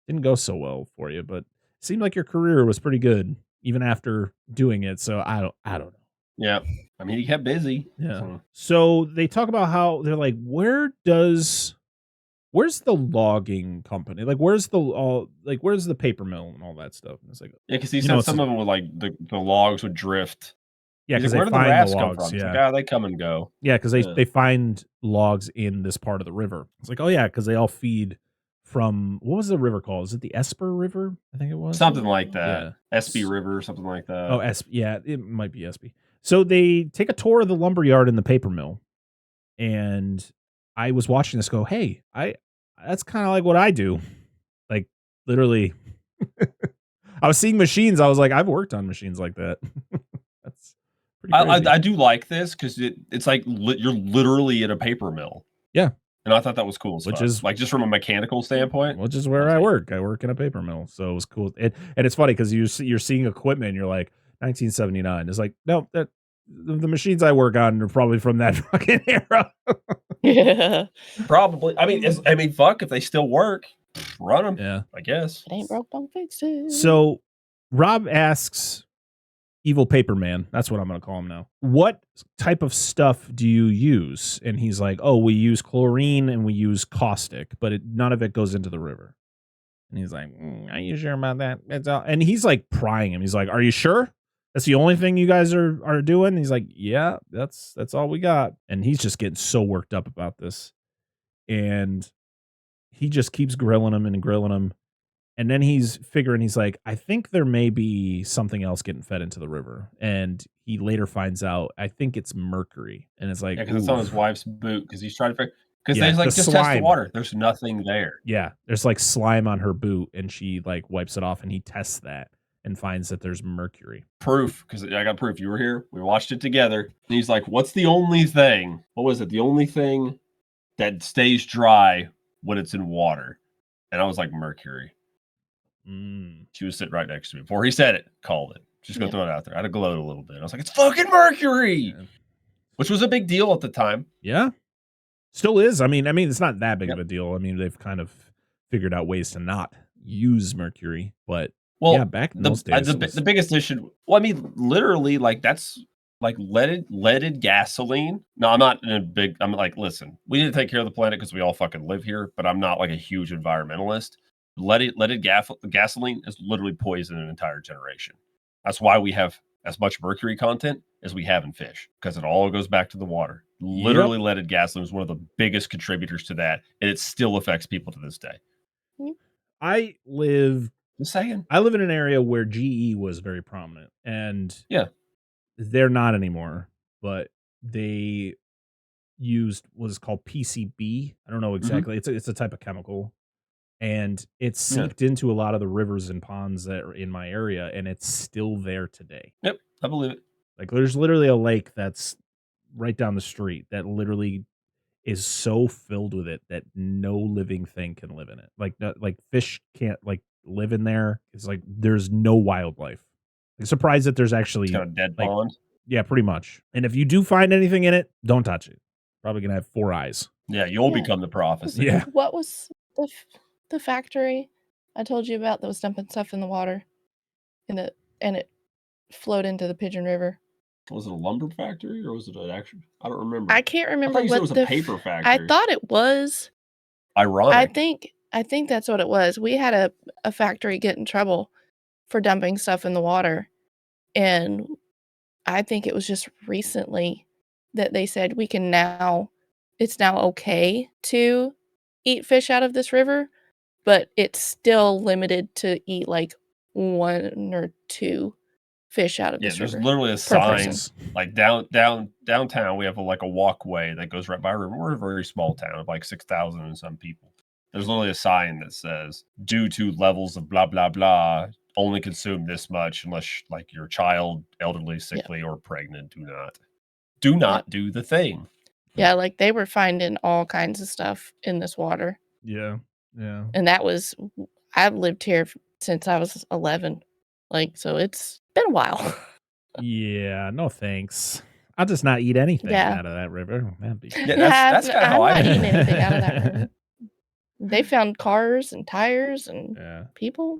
Didn't go so well for you, but it seemed like your career was pretty good even after doing it. So I don't know. Yeah. I mean, he kept busy. Yeah. So they talk about how they're like, where's the logging company? Like, where's the paper mill and all that stuff? And it's like, yeah, because he said some of them would like the logs would drift. Yeah, because where they do the find rafts the come logs. from? Yeah, Like, they come and go. Yeah, because they find logs in this part of the river. It's like, oh yeah, because they all feed from, what was the river called? Is it the Esper River? I think it was something like that. Yeah. Espy River, something like that. Oh, yeah, it might be Espy. So they take a tour of the lumber yard and the paper mill, and I was watching this go, hey, that's kind of like what I do, like literally. I was seeing machines. I was like, I've worked on machines like that. That's pretty crazy. I do like this because it's like you're literally in a paper mill. Yeah. And I thought that was cool. Which is like just from a mechanical standpoint. Which is where I work. I work in a paper mill. So it was cool. And it's funny because you're seeing equipment and you're like, 1979. It's like, no, that the machines I work on are probably from that fucking era. Yeah. Probably. I mean, fuck, if they still work, run them. Yeah. I guess. It ain't broke, don't fix it. So Rob asks Evil Paper Man, that's what I'm going to call him now, what type of stuff do you use? And he's like, oh, we use chlorine and we use caustic, but none of it goes into the river. And he's like, are you sure about that? That's all. And he's like prying him. He's like, are you sure? That's the only thing you guys are doing? And he's like, yeah, that's all we got. And he's just getting so worked up about this. And he just keeps grilling him and grilling him. And then he's figuring, he's like, I think there may be something else getting fed into the river. And he later finds out, I think it's mercury. And it's like, yeah, because it's on his wife's boot because he's trying to figure. Because Yeah, they like the just slime. test the water. There's nothing there. Yeah, there's like slime on her boot, and she like wipes it off, and he tests that and finds that there's mercury. Proof, because I got proof. You were here. We watched it together. And he's like, what's the only thing? What was it? The only thing that stays dry when it's in water? And I was like, mercury. She was sitting right next to me. Before he said it, called it. Just gonna throw it out there. I had to gloat a little bit. I was like, it's fucking mercury! Yeah. Which was a big deal at the time. Yeah, still is. I mean, it's not that big of a deal. I mean, they've kind of figured out ways to not use mercury, but well, yeah, back in those days, the biggest issue. Well, I mean, literally, like that's like leaded gasoline. No, I'm not in a big. I'm like, listen, we need to take care of the planet because we all fucking live here. But I'm not like a huge environmentalist. Leaded gasoline is literally poisoning an entire generation. That's why we have as much mercury content as we have in fish, because it all goes back to the water. Literally, leaded gasoline is one of the biggest contributors to that, and it still affects people to this day. I live Just saying. I live in an area where GE was very prominent, and Yeah. they're not anymore, but they used what is called PCB. I don't know exactly. It's a type of chemical, and it's seeped into a lot of the rivers and ponds that are in my area, and it's still there today. Yep, I believe it. Like there's literally a lake that's right down the street that literally is so filled with it that no living thing can live in it. Like fish can't like live in there. It's like there's no wildlife. I'm surprised that there's actually It's got a dead like, pond. yeah, pretty much. And if you do find anything in it, don't touch it. Probably gonna have 4 eyes. Yeah, you'll become the prophecy. Yeah. What was the factory I told you about that was dumping stuff in the water, and it flowed into the Pigeon River? Was it a lumber factory or was it an actual? I don't remember. I can't I remember thought you said it what was the a paper factory. I thought it was. Ironic. I think that's what it was. We had a factory get in trouble for dumping stuff in the water, and I think it was just recently that they said it's now okay to eat fish out of this river, but it's still limited to eat like 1 or 2 fish out of this there's river. literally a per sign person. like downtown. We have like a walkway that goes right by a river. We're a very small town of like 6,000 and some people. There's literally a sign that says, due to levels of blah, blah, blah, only consume this much unless like your child, elderly, sickly, or pregnant. Do not do the thing. Yeah, like they were finding all kinds of stuff in this water. Yeah. Yeah. And I've lived here since I was 11. Like, so it's been a while. Yeah, no thanks. I'll just not eat anything Yeah. out of that river. That'd be Yeah, that's kind of how I'm I not feel. eating anything out of that river. They found cars and tires and yeah. people.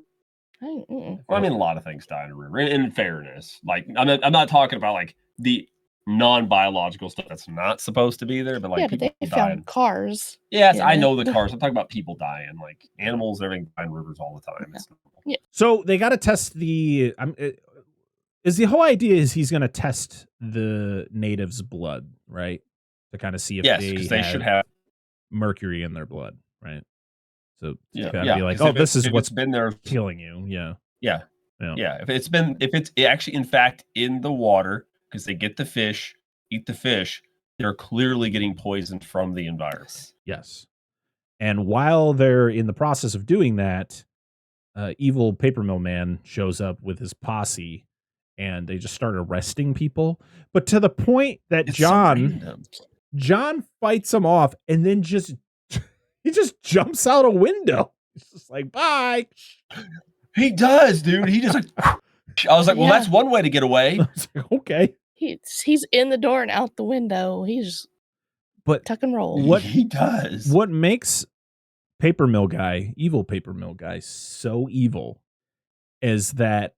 Well, I mean, a lot of things die in a river. In fairness, like I'm not talking about like the non-biological stuff that's not supposed to be there, but like yeah, but people they dying. found cars. Yes, in I it. know the cars. I'm talking about people dying, like animals, everything die in rivers all the time. It's normal. So they got to test the. Is the whole idea is he's going to test the natives' blood, right? To kind of see if Yes, because they should have have. mercury in their blood, right? So Yeah, kind of yeah. be like, 'cause oh, if this it's- is if what's it's been there. killing you. Yeah. Yeah, Yeah. yeah. If it's actually in fact in the water, because they get the fish, eat the fish, they're clearly getting poisoned from the environment. Yes. And while they're in the process of doing that, evil paper mill man shows up with his posse, and they just start arresting people. But to the point that It's so random. John fights him off, and then he just jumps out a window. He's just like, bye. He does, dude. He just like. I was like, well, Yeah. that's one way to get away. I was like, okay. He's in the door and out the window. He's But tuck and roll. What- he does? what makes evil paper mill guy, so evil is that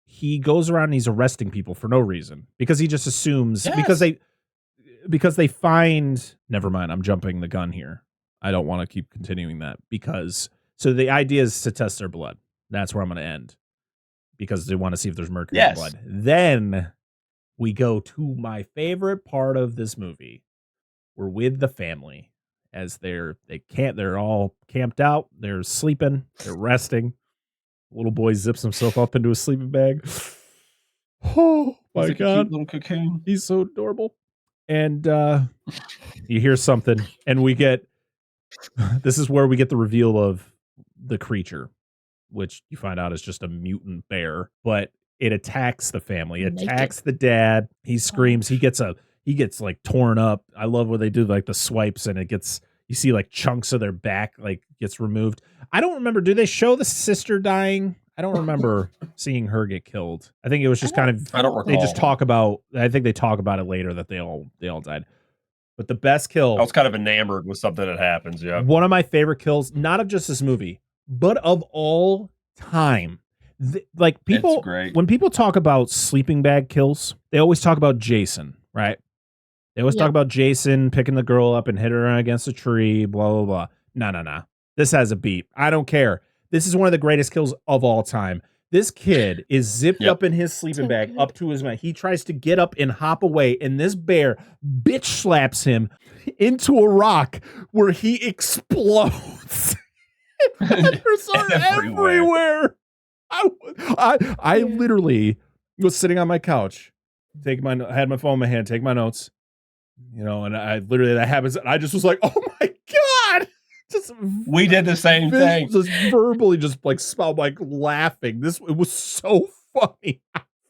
he goes around and he's arresting people for no reason because he just assumes Yes. because they find, never mind, I'm jumping the gun here. I don't want to keep continuing that so the idea is to test their blood. That's where I'm going to end because they want to see if there's mercury in the Yes. blood. Then we go to my favorite part of this movie. We're with the family as they're all camped out. They're sleeping. They're resting. Little boy zips himself up into a sleeping bag. Oh my It's like a God. cute little cocoon. He's so adorable. And you hear something, and we get this is where we get the reveal of the creature, which you find out is just a mutant bear, but it attacks the family. It Naked. attacks the dad. He screams. He gets like torn up. I love when they do like the swipes, and you see like chunks of their back like gets removed. I don't remember. Do they show the sister dying? I don't remember seeing her get killed. I think it was just kind of. I don't recall. They just talk about. I think they talk about it later that they all died. But the best kill. I was kind of enamored with something that happens. Yeah. One of my favorite kills, not of just this movie, but of all time. Like people, It's great. when people talk about sleeping bag kills, they always talk about Jason, right? They always talk Yep. about Jason picking the girl up and hit her against a tree, blah, blah, blah. No. This has a beat. I don't care. This is one of the greatest kills of all time. This kid is zipped Yep. up in his sleeping bag up to his mouth. He tries to get up and hop away, and this bear bitch slaps him into a rock where he explodes Feathers are everywhere. I literally was sitting on my couch, I had my phone in my hand, take my notes, and I literally, that happens, and I just was like, oh my God. We did the same thing. Just verbally, just like laughing. It was so funny.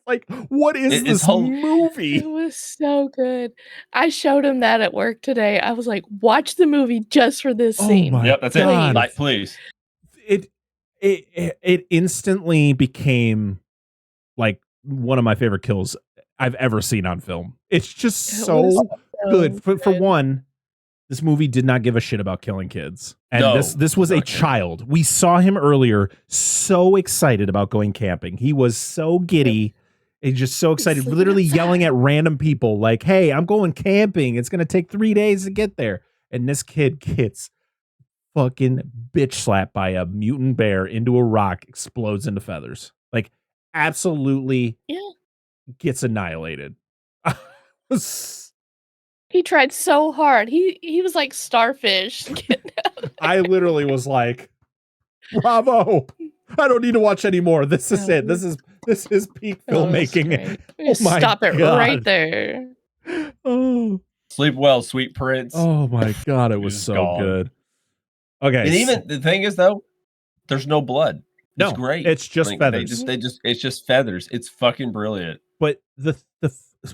Like, what is this movie? It was so good. I showed him that at work today. I was like, watch the movie just for this scene. Yep, that's God. it. Like, please. It instantly became like one of my favorite kills I've ever seen on film. It's just so good. For one, this movie did not give a shit about killing kids. And this was a child. We saw him earlier, so excited about going camping. He was so giddy. He's just so excited, literally yelling at random people like, hey, I'm going camping. It's going to take 3 days to get there. And this kid gets fucking bitch slapped by a mutant bear into a rock, explodes into feathers. Like, absolutely gets annihilated. He tried so hard. He was like Starfish. I literally was like, bravo. I don't need to watch anymore. This is it. This is peak filmmaking. My Stop it God. Right there. Oh. Sleep well, sweet prince. Oh my God, it was so good. Okay. And even the thing is though, there's no blood. It's great. It's just feathers. It's just feathers. It's fucking brilliant. But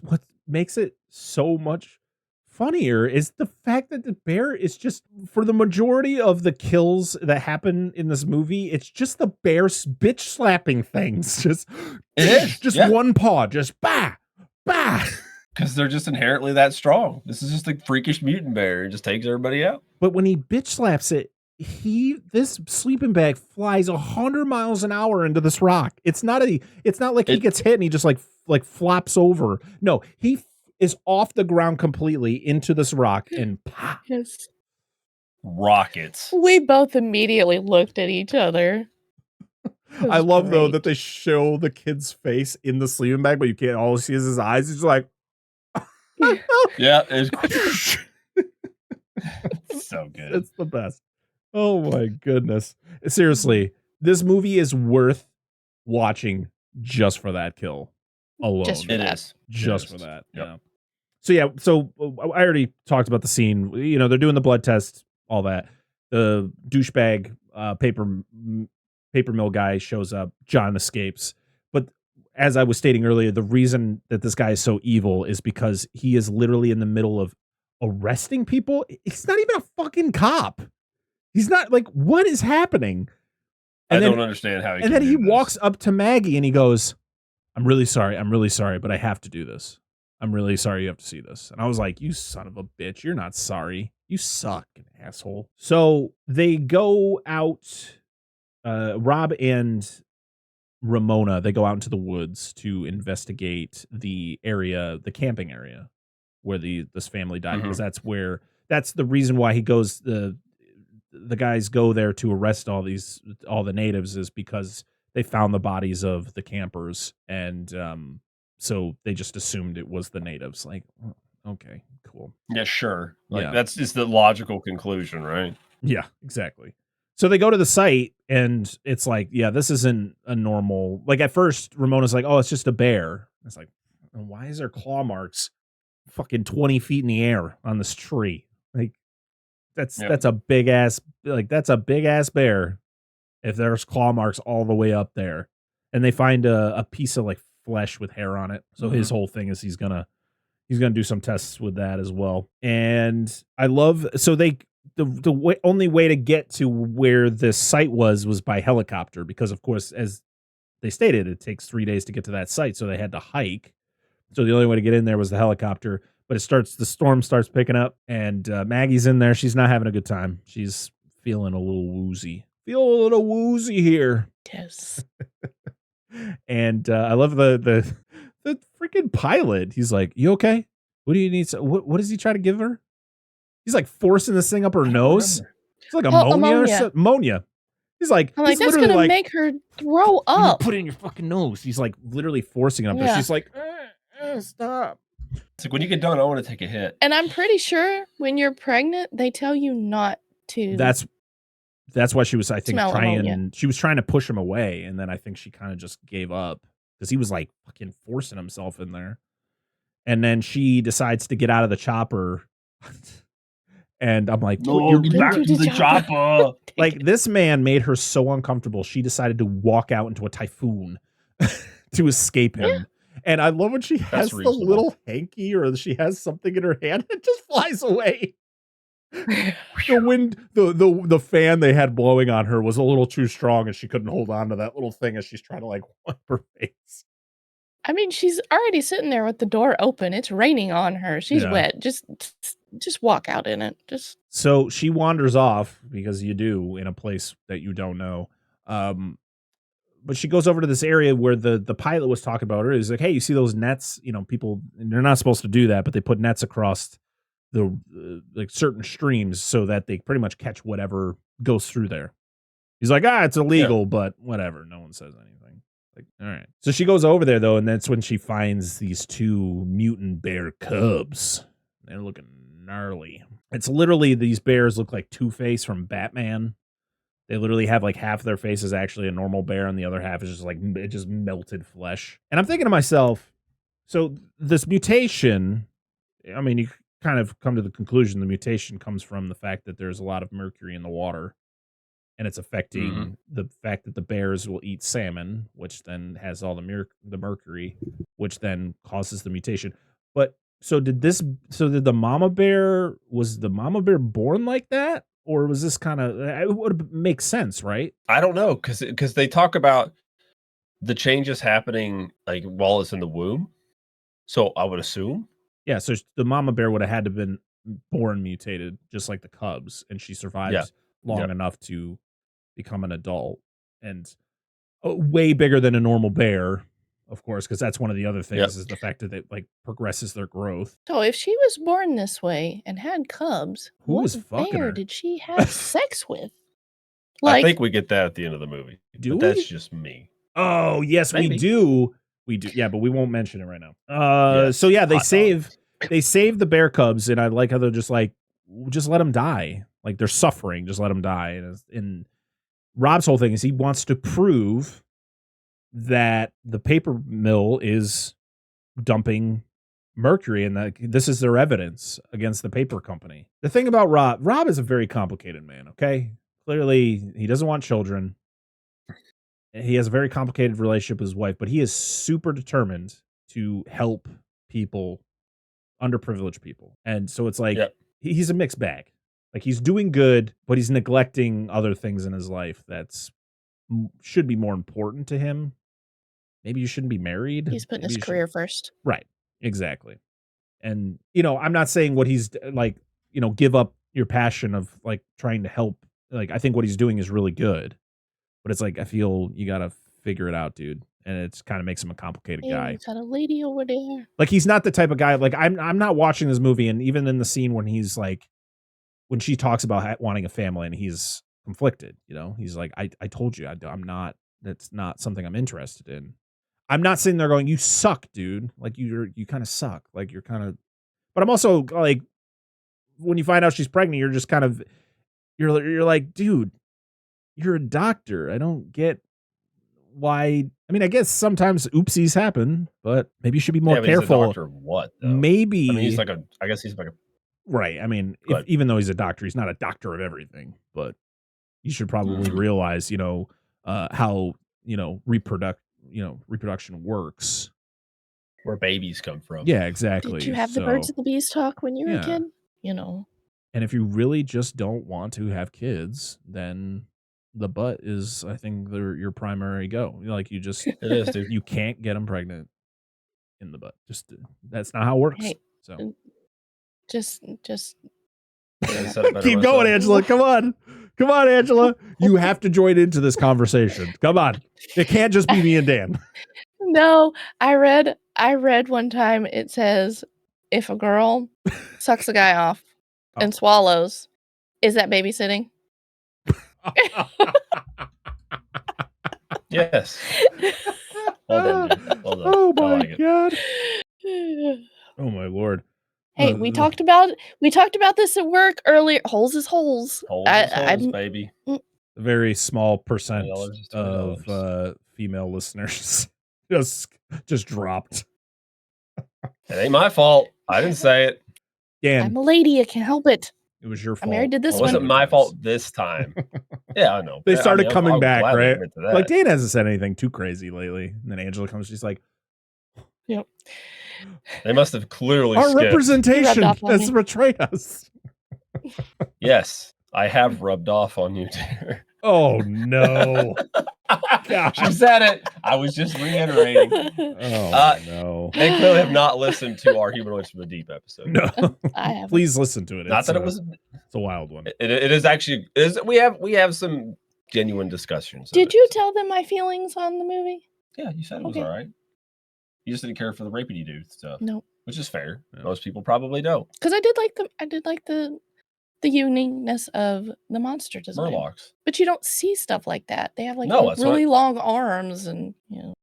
what makes it so much funnier is the fact that the bear is just, for the majority of the kills that happen in this movie, it's just the bear bitch slapping things. One paw, just bah. Because they're just inherently that strong. This is just a freakish mutant bear. It just takes everybody out. But when he bitch slaps it, this sleeping bag flies 100 miles an hour into this rock. It's not like he gets hit and he just like flops over. No, he is off the ground completely into this rock and pop. Yes. Rockets. We both immediately looked at each other. I love though that they show the kid's face in the sleeping bag, but you can't all see his eyes. He's like, yeah, it's so good. It's the best. Oh my goodness. Seriously, this movie is worth watching just for that kill alone. Just for that. Just for that. Yep. Yeah. So I already talked about the scene. They're doing the blood test, all that. The douchebag paper mill guy shows up. John escapes. But as I was stating earlier, the reason that this guy is so evil is because he is literally in the middle of arresting people. He's not even a fucking cop. He's not, like, what is happening? And I don't understand how he And then he walks up to Maggie and he goes, I'm really sorry, but I have to do this. I'm really sorry you have to see this. And I was like, you son of a bitch. You're not sorry. You suck, asshole. So they go out, Rob and Ramona, they go out into the woods to investigate the camping area where this family died. Because that's the reason why he goes, the guys go there to arrest all the natives is because they found the bodies of the campers. And, so they just assumed it was the natives. Like, okay, cool. Yeah, sure. That's just the logical conclusion, right? Yeah, exactly. So they go to the site and it's like, yeah, this isn't a normal, like at first Ramona's like, oh, it's just a bear. It's like, why is there claw marks fucking 20 feet in the air on this tree? Like that's a big ass bear. If there's claw marks all the way up there. And they find a piece of like flesh with hair on it. So his whole thing is he's gonna do some tests with that as well. And I love, so the only way to get to where this site was by helicopter, because of course, as they stated, it takes 3 days to get to that site. So they had to hike. So the only way to get in there was the helicopter, but the storm starts picking up and Maggie's in there. She's not having a good time. She's feeling a little woozy. Feel a little woozy here. Yes. And I love the freaking pilot. He's like, "You okay? What do you need? What does he try to give her?" He's like forcing this thing up her nose. It's like ammonia. He's like, I'm like, that's gonna make her throw up. Put it in your fucking nose. He's like literally forcing it up there. She's like, stop. It's like, when you get done, I want to take a hit. And I'm pretty sure when you're pregnant, they tell you not to. that's why she was, I think, Smell ammonia. she was trying to push him away, and then I think she kind of just gave up because he was like fucking forcing himself in there. And then she decides to get out of the chopper. And I'm like, No, get back to the chopper. Like, this man made her so uncomfortable, she decided to walk out into a typhoon to escape him. Yeah. And I love when she has the little hanky, or she has something in her hand and just flies away. The wind, the fan they had blowing on her was a little too strong, and she couldn't hold on to that little thing as she's trying to like wipe her face. I mean, she's already sitting there with the door open. It's raining on her. She's wet. Just walk out in it. So she wanders off, because you do, in a place that you don't know. But she goes over to this area where the pilot was talking about her. He's like, hey, you see those nets? You know, people, they're not supposed to do that, but they put nets across the like certain streams so that they pretty much catch whatever goes through there. He's like, it's illegal, but whatever. No one says anything. Like, all right. So she goes over there, though, and that's when she finds these 2 mutant bear cubs. They're looking gnarly. It's literally, these bears look like Two-Face from Batman. They literally have like half their face is actually a normal bear, and the other half is just like just melted flesh. And I'm thinking to myself, so this mutation, I mean, you kind of come to the conclusion the mutation comes from the fact that there's a lot of mercury in the water. And it's affecting the fact that the bears will eat salmon, which then has all the mercury, which then causes the mutation. But was the mama bear born like that? Or was this kind of, it would make sense, right? I don't know, because they talk about the changes happening like while it's in the womb. So I would assume. Yeah, so the mama bear would have had to have been born mutated, just like the cubs, and she survives long enough to become an adult, and way bigger than a normal bear, of course, because that's one of the other things is the fact that it like progresses their growth. So if she was born this way and had cubs, what bear did she have sex with? Like, I think we get that at the end of the movie. That's just me. Oh yes, maybe. we do. Yeah, but we won't mention it right now. So yeah, they save the bear cubs, and I like how they're just like, just let them die. Like, they're suffering, just let them die. And Rob's whole thing is he wants to prove that the paper mill is dumping mercury, and that this is their evidence against the paper company. The thing about Rob is a very complicated man, okay? Clearly, he doesn't want children. He has a very complicated relationship with his wife, but he is super determined to help people, underprivileged people. And so it's like, he's a mixed bag. Like, he's doing good, but he's neglecting other things in his life that's should be more important to him. Maybe you shouldn't be married. He's putting his career first. Right. Exactly. And, I'm not saying what he's like, give up your passion of like trying to help. Like, I think what he's doing is really good, but it's like, I feel you got to figure it out, dude. And it's kind of makes him a complicated guy. He's got a lady over there. Like, he's not the type of guy, like, I'm not watching this movie. And even in the scene when he's like, when she talks about wanting a family and he's conflicted, he's like, I told you, I'm not, that's not something I'm interested in. I'm not sitting there going, you suck, dude. Like, you kind of suck. Like, you're kind of, but I'm also like, when you find out she's pregnant, you're just kind of, you're like, dude, you're a doctor. I don't get why. I mean, I guess sometimes oopsies happen, but maybe you should be more careful. He's a doctor of what, though? Maybe. I mean, I guess he's like a. Right. I mean, even though he's a doctor, he's not a doctor of everything, but you should probably realize, how, reproduction works. Where babies come from. Yeah, exactly. Did you have the birds and the bees talk when you were a kid? And if you really just don't want to have kids, then the butt is, I think, your primary go. Like, you just, it is, dude. You can't get them pregnant in the butt. Just, that's not how it works. Hey, so. Just keep going, Angela. Come on, Angela. You have to join into this conversation. Come on. It can't just be me and Dan. No, I read one time it says, if a girl sucks a guy off and swallows, is that babysitting? Yes. Well done. Oh my God. Oh my Lord. Hey, we talked about this at work earlier. Holes is holes. Holes is holes, baby. A very small percent $20 is of $20. female listeners just dropped. It ain't my fault. I didn't say it. Dan, I'm a lady. I can't help it. it was your fault. I'm married to this It wasn't one. my fault this time. Yeah, I know. They I started mean, coming I'll back, gladly right? admit to that. Like, Dan hasn't said anything too crazy lately. And then Angela comes, she's like, Yep. They must have clearly our skipped. representation off on has me. betrayed us. Yes, I have rubbed off on you, dear. Oh, no. God. She said it. I was just reiterating. Oh, no. They clearly have not listened to our Humanoids from the Deep episode. No. I haven't. Please listen to it. Not It's that it a- was. It's a wild one. It is actually. We have some genuine discussions. of Did it, you so- tell them my feelings on the movie? Yeah, you said it was Okay. all right. You just didn't care for the rapey dude stuff, No, which is fair. Yeah. Most people probably don't. because I did like the uniqueness of the monster design. Murlocs. But you don't see stuff like that. They have like No, that's really long arms and And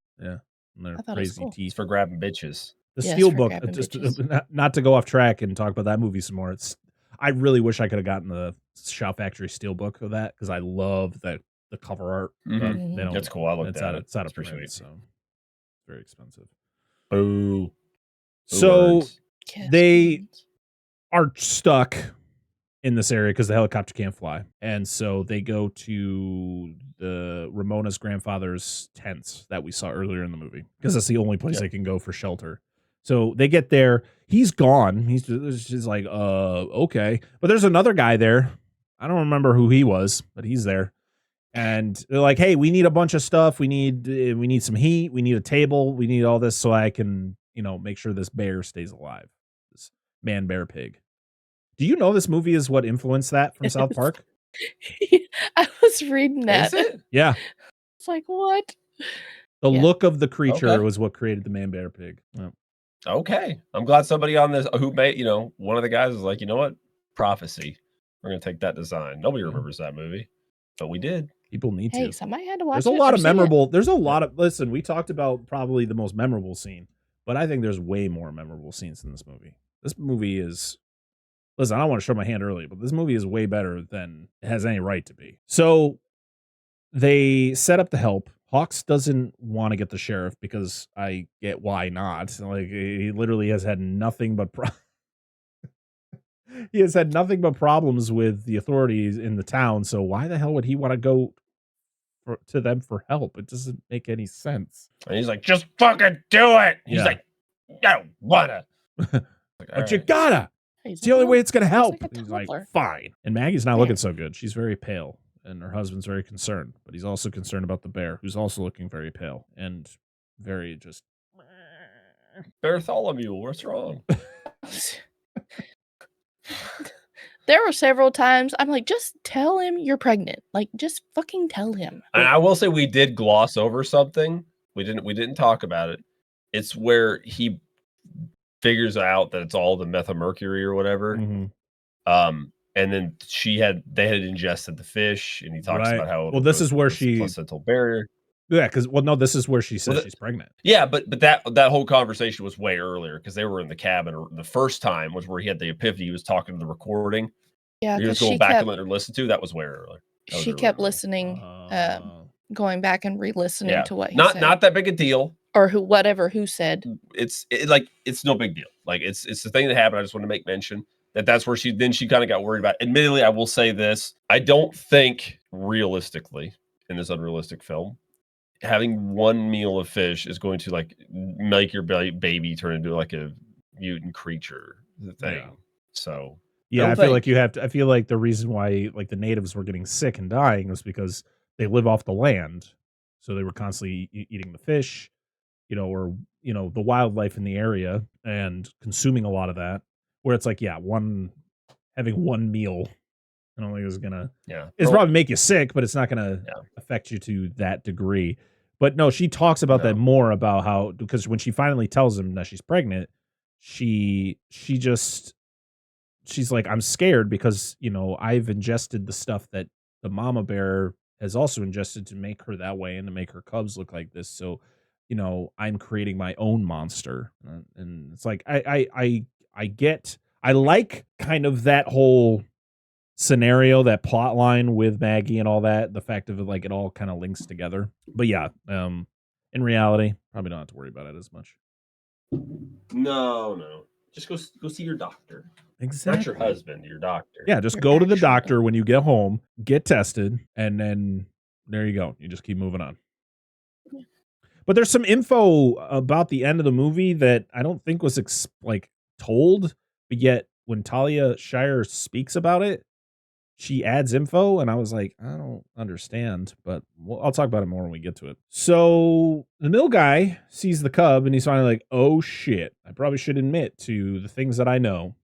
their I thought it was crazy cool. It's teeth. for grabbing bitches. The Yes, Steel for Book, grabbing just bitches. not to go off track and talk about that movie some more. I really wish I could have gotten the Shout Factory Steel Book of that because I love the cover art. Mhm. But Mhm. they don't- That's cool. I looked It's at out, it. it's out It's of pretty print, sweet. so it's very expensive. Boo. So Words. Yes, They- friends. are stuck in this area because the helicopter can't fly, and so they go to the Ramona's grandfather's tents that we saw earlier in the movie because that's the only place Yeah. they can go for shelter. So they get there. He's gone. He's just like, okay. But there's another guy there. I don't remember who he was, but he's there. And they're like, hey, we need a bunch of stuff. We need some heat. We need a table. We need all this so I can, make sure this bear stays alive. This man, bear, pig. Do you know this movie is what influenced that from South Park? I was reading that. Is it? Yeah. It's like what? The Yeah. look of the creature Okay. was what created the man, bear, pig. Yeah. Okay. I'm glad somebody on this who made, one of the guys was like, you know what? Prophecy. We're going to take that design. Nobody Yeah. remembers that movie, but we did. People need Hey, to. somebody had to watch There's it. a lot or of see it. memorable. There's a lot of. Listen, we talked about probably the most memorable scene, but I think there's way more memorable scenes in this movie. This movie is. Listen, I don't want to show my hand early, but this movie is way better than it has any right to be. So they set up the help. Hawks doesn't want to get the sheriff because I get why not. Like he literally has had nothing but he has had nothing but problems with the authorities in the town. So why the hell would he want to go to them for help? It doesn't make any sense. And he's like, just fucking do it. He's Yeah. like, I don't wanna. Like, But you "Alright." gotta. He's It's the only like, way it's gonna help. like a He's like, toddler. fine. And Maggie's not Yeah. looking so good. She's very pale, and her husband's very concerned. But he's also concerned about the bear, who's also looking very pale and very just. Bartholomew, what's wrong? There were several times I'm like, just tell him you're pregnant. Like, just fucking tell him. And I will say we did gloss over something. We didn't talk about it. It's where he figures out that it's all the methylmercury or whatever. Mhm. And then they had ingested the fish, and he talks Right. about how Well, this is where this she- placental barrier. Yeah, because no, this is where she says Well, she's pregnant. Yeah, but that whole conversation was way earlier because they were in the cabin. The first time was where he had the epiphany. He was talking to the recording. Yeah, He was because going back and letting her listen to. That was way earlier. That was she really kept early. listening, Uh, going back and re-listening Yeah, to what he not said, not that big a deal. or who said. It's no big deal. Like it's the thing that happened. I just want to make mention that's where she kind of got worried about. Admittedly, I will say this: I don't think realistically in this unrealistic film, having one meal of fish is going to like make your baby turn into like a mutant creature thing. Yeah. So yeah, don't I feel think. like you have to. I feel like the reason why like the natives were getting sick and dying was because they live off the land, so they were constantly eating the fish, or the wildlife in the area and consuming a lot of that. Where it's like, yeah, having one meal, I don't think is gonna. yeah, It's probably make you sick, but it's not gonna Yeah. affect you to that degree. But no, she talks about that No. more about how, because when she finally tells him that she's pregnant, she's like, I'm scared because I've ingested the stuff that the mama bear has also ingested to make her that way and to make her cubs look like this. So I'm creating my own monster, and it's like I like kind of that whole scenario, that plot line with Maggie and all that, the fact of it, like, it all kind of links together. But yeah, in reality, probably don't have to worry about it as much. No. Just go see your doctor. Exactly. Not your husband, your doctor. Yeah, just Your go to the actual doctor when you get home, get tested, and then there you go. You just keep moving on. Yeah. But there's some info about the end of the movie that I don't think was told, but yet when Talia Shire speaks about it, she adds info, and I was like, I don't understand, but I'll talk about it more when we get to it. So the mill guy sees the cub, and he's finally like, oh shit, I probably should admit to the things that I know,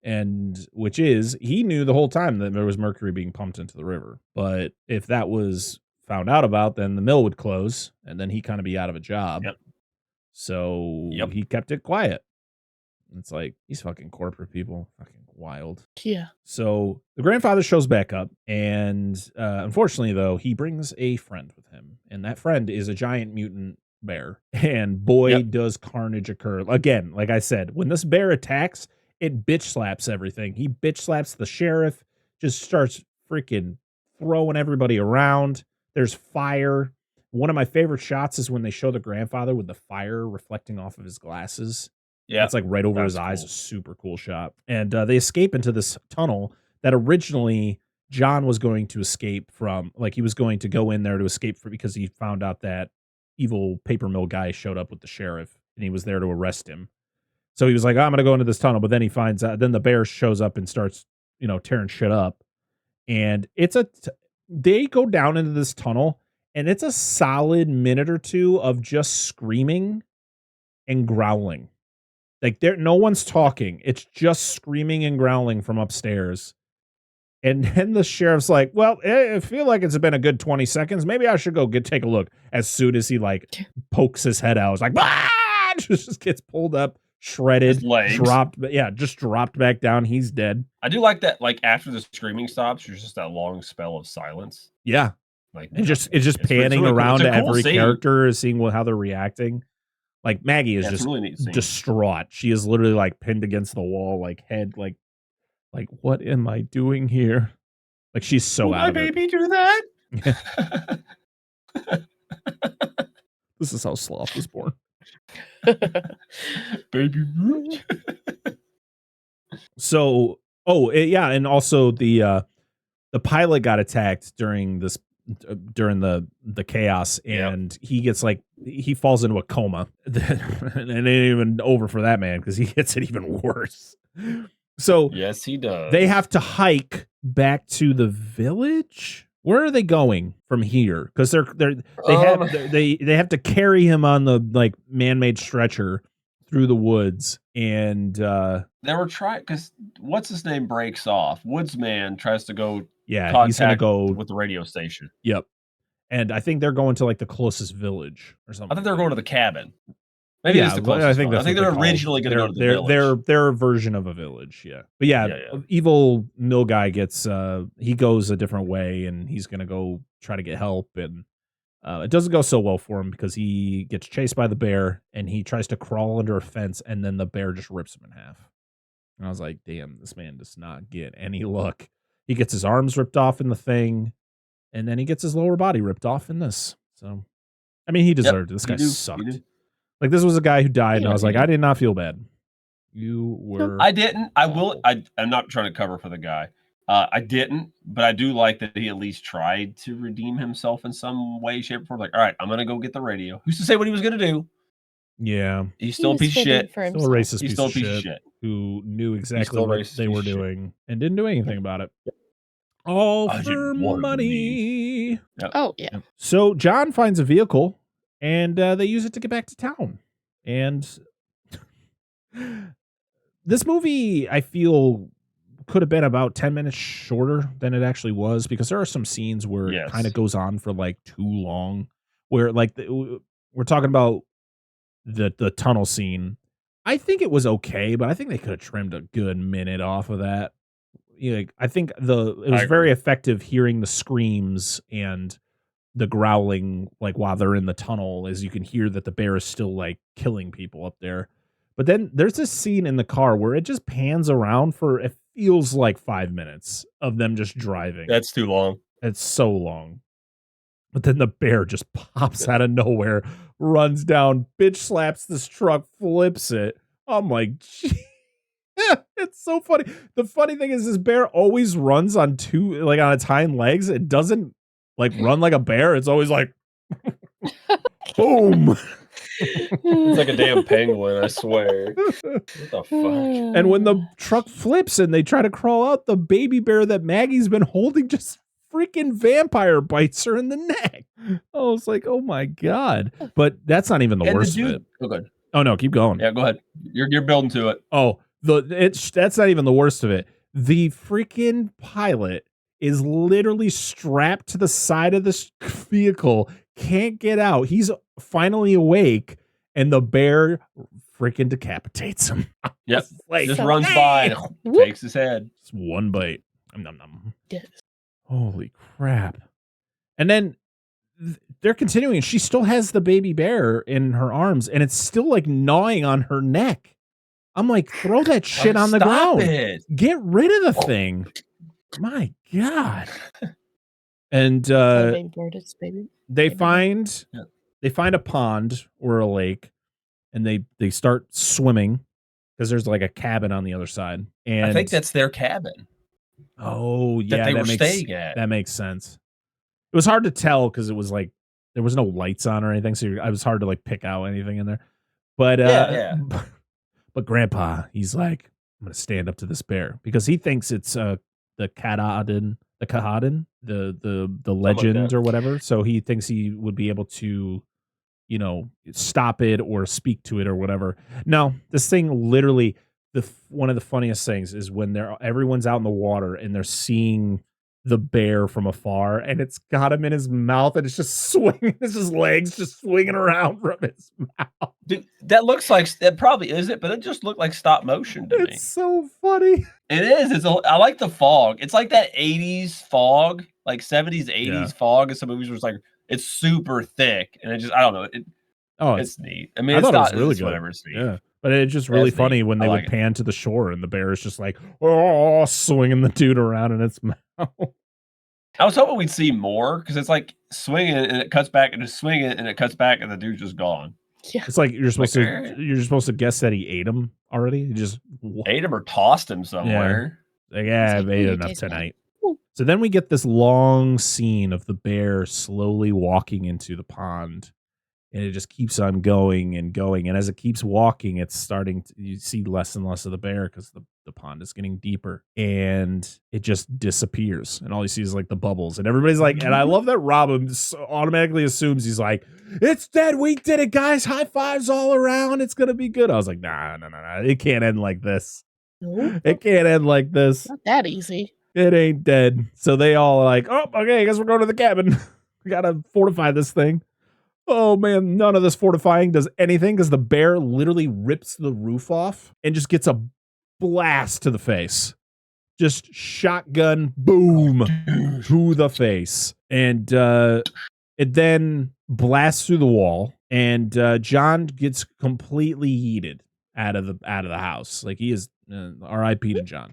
and which is he knew the whole time that there was mercury being pumped into the river. But if that was found out about, then the mill would close, and then he kind of be out of a job. Yep. So he kept it quiet. It's like, these fucking corporate people, fucking wild. Yeah. So the grandfather shows back up, and unfortunately, though, he brings a friend with him, and that friend is a giant mutant bear. And boy, does carnage occur. Again, like I said, when this bear attacks, it bitch slaps everything. He bitch slaps the sheriff, just starts freaking throwing everybody around. There's fire. One of my favorite shots is when they show the grandfather with the fire reflecting off of his glasses. Yeah, it's like right over his eyes. A super cool shot. And they escape into this tunnel that originally John was going to escape from. Like, he was going to go in there to escape because he found out that evil paper mill guy showed up with the sheriff, and he was there to arrest him. So he was like, I'm going to go into this tunnel. But then he finds out, then the bear shows up and starts, tearing shit up. And they go down into this tunnel, and it's a solid minute or two of just screaming and growling. Like, no one's talking. It's just screaming and growling from upstairs. And then the sheriff's like, well, I feel like it's been a good 20 seconds. Maybe I should go take a look. As soon as he pokes his head out, it's like, ah! Just gets pulled up, shredded, dropped back down. He's dead. I do like that. Like, after the screaming stops, there's just that long spell of silence. Yeah. Like, it's just panning really around to every character, seeing how they're reacting. Like, Maggie is just really distraught. She is literally like pinned against the wall, like head, like what am I doing here? Like, she's so out of it. My baby do that? This is how Sloth was born. Baby. So, and also the pilot got attacked during the chaos, and he gets he falls into a coma, and it ain't even over for that man because he gets it even worse. So yes, he does. They have to hike back to the village. Where are they going from here? Because they have to carry him on the man-made stretcher through the woods, and they were trying because what's his name breaks off. Woodsman tries to go. Yeah, he's gonna go with the radio station. Yep, and I think they're going to the closest village or something. I think they're going to the cabin. Maybe it's the closest. I think they're originally going to go to the village. Their version of a village. Yeah, but evil mill guy gets he goes a different way, and he's gonna go try to get help, and it doesn't go so well for him because he gets chased by the bear, and he tries to crawl under a fence, and then the bear just rips him in half. And I was like, damn, this man does not get any luck. He gets his arms ripped off in the thing, and then he gets his lower body ripped off in this. So, I mean, he deserved it. This guy sucked. Like, this was a guy who died, and I was like, I did not feel bad. You were... I didn't. I'm not trying to cover for the guy. I didn't, but I do like that he at least tried to redeem himself in some way, shape, or form. Like, all right, I'm going to go get the radio. Who's to say what he was going to do? Yeah. He's still a piece of shit. Still a racist piece of shit who knew exactly what they were doing and didn't do anything about it. All for money. Yep. Oh, yeah. So John finds a vehicle, and they use it to get back to town. And this movie, I feel, could have been about 10 minutes shorter than it actually was, because there are some scenes where it kind of goes on for too long, where we're talking about the tunnel scene. I think it was okay, but I think they could have trimmed a good minute off of that. I think it was very effective hearing the screams and the growling while they're in the tunnel, as you can hear that the bear is still killing people up there. But then there's this scene in the car where it just pans around for, it feels like 5 minutes of them just driving. That's too long. It's so long. But then the bear just pops out of nowhere, runs down, bitch slaps this truck, flips it. I'm like, gee. It's so funny. The funny thing is this bear always runs on on its hind legs. It doesn't like run like a bear. It's always like boom. It's like a damn penguin, I swear. What the fuck? And when the truck flips and they try to crawl out, the baby bear that Maggie's been holding just freaking vampire bites her in the neck. I was like, oh my God. But that's not even the worst of it. Oh, good. Oh no, keep going. Yeah, go ahead. You're building to it. Oh, that's not even the worst of it. The freaking pilot is literally strapped to the side of this vehicle, can't get out. He's finally awake, and the bear freaking decapitates him. Yep. Like, just runs by and takes his head. It's one bite. Nom, nom. Yes. Holy crap. And then they're continuing. She still has the baby bear in her arms, and it's still like gnawing on her neck. I'm like, throw that shit on the ground. Get rid of the thing. My God. And they find a pond or a lake, and they start swimming because there's like a cabin on the other side. And I think that's their cabin. Oh yeah, that they were staying at. That makes sense. It was hard to tell because it was like there was no lights on or anything, so it was hard to like pick out anything in there. But but Grandpa, he's like, I'm gonna stand up to this bear because he thinks it's the Katahdin, the legend like or whatever. So he thinks he would be able to, stop it or speak to it or whatever. No, this thing literally. One of the funniest things is when everyone's out in the water and they're seeing the bear from afar, and it's got him in his mouth, and it's just swinging. It's his legs just swinging around from his mouth. Dude, that looks like it probably isn't, but it just looked like stop motion to me. It's so funny. It is. I like the fog. It's like that 80s fog, like 70s, 80s fog. In some movies where it's like it's super thick, and I don't know. It's neat. I mean, I thought it was really good. Whatever it's neat. Yeah. But it's just really funny when they would pan to the shore and the bear is just like, oh, swinging the dude around in its mouth. I was hoping we'd see more because it's like swinging and it cuts back and it's swinging and it cuts back and the dude's just gone. Yeah. It's like you're supposed to guess that he ate him already. He just ate him or tossed him somewhere. Yeah. I've ate enough tonight. So then we get this long scene of the bear slowly walking into the pond. And it just keeps on going and going. And as it keeps walking, it's starting to, you see less and less of the bear because the pond is getting deeper. And it just disappears. And all you see is like the bubbles. And everybody's like, and I love that Rob automatically assumes he's like, it's dead. We did it, guys. High fives all around. It's going to be good. I was like, nah. It can't end like this. It can't end like this. Not that easy. It ain't dead. So they all are like, oh, okay, I guess we're going to the cabin. We got to fortify this thing. Oh man, none of this fortifying does anything because the bear literally rips the roof off and just gets a blast to the face. Just shotgun, boom, to the face. And it then blasts through the wall, and John gets completely yeeted out of the house. Like he is R.I.P. to John.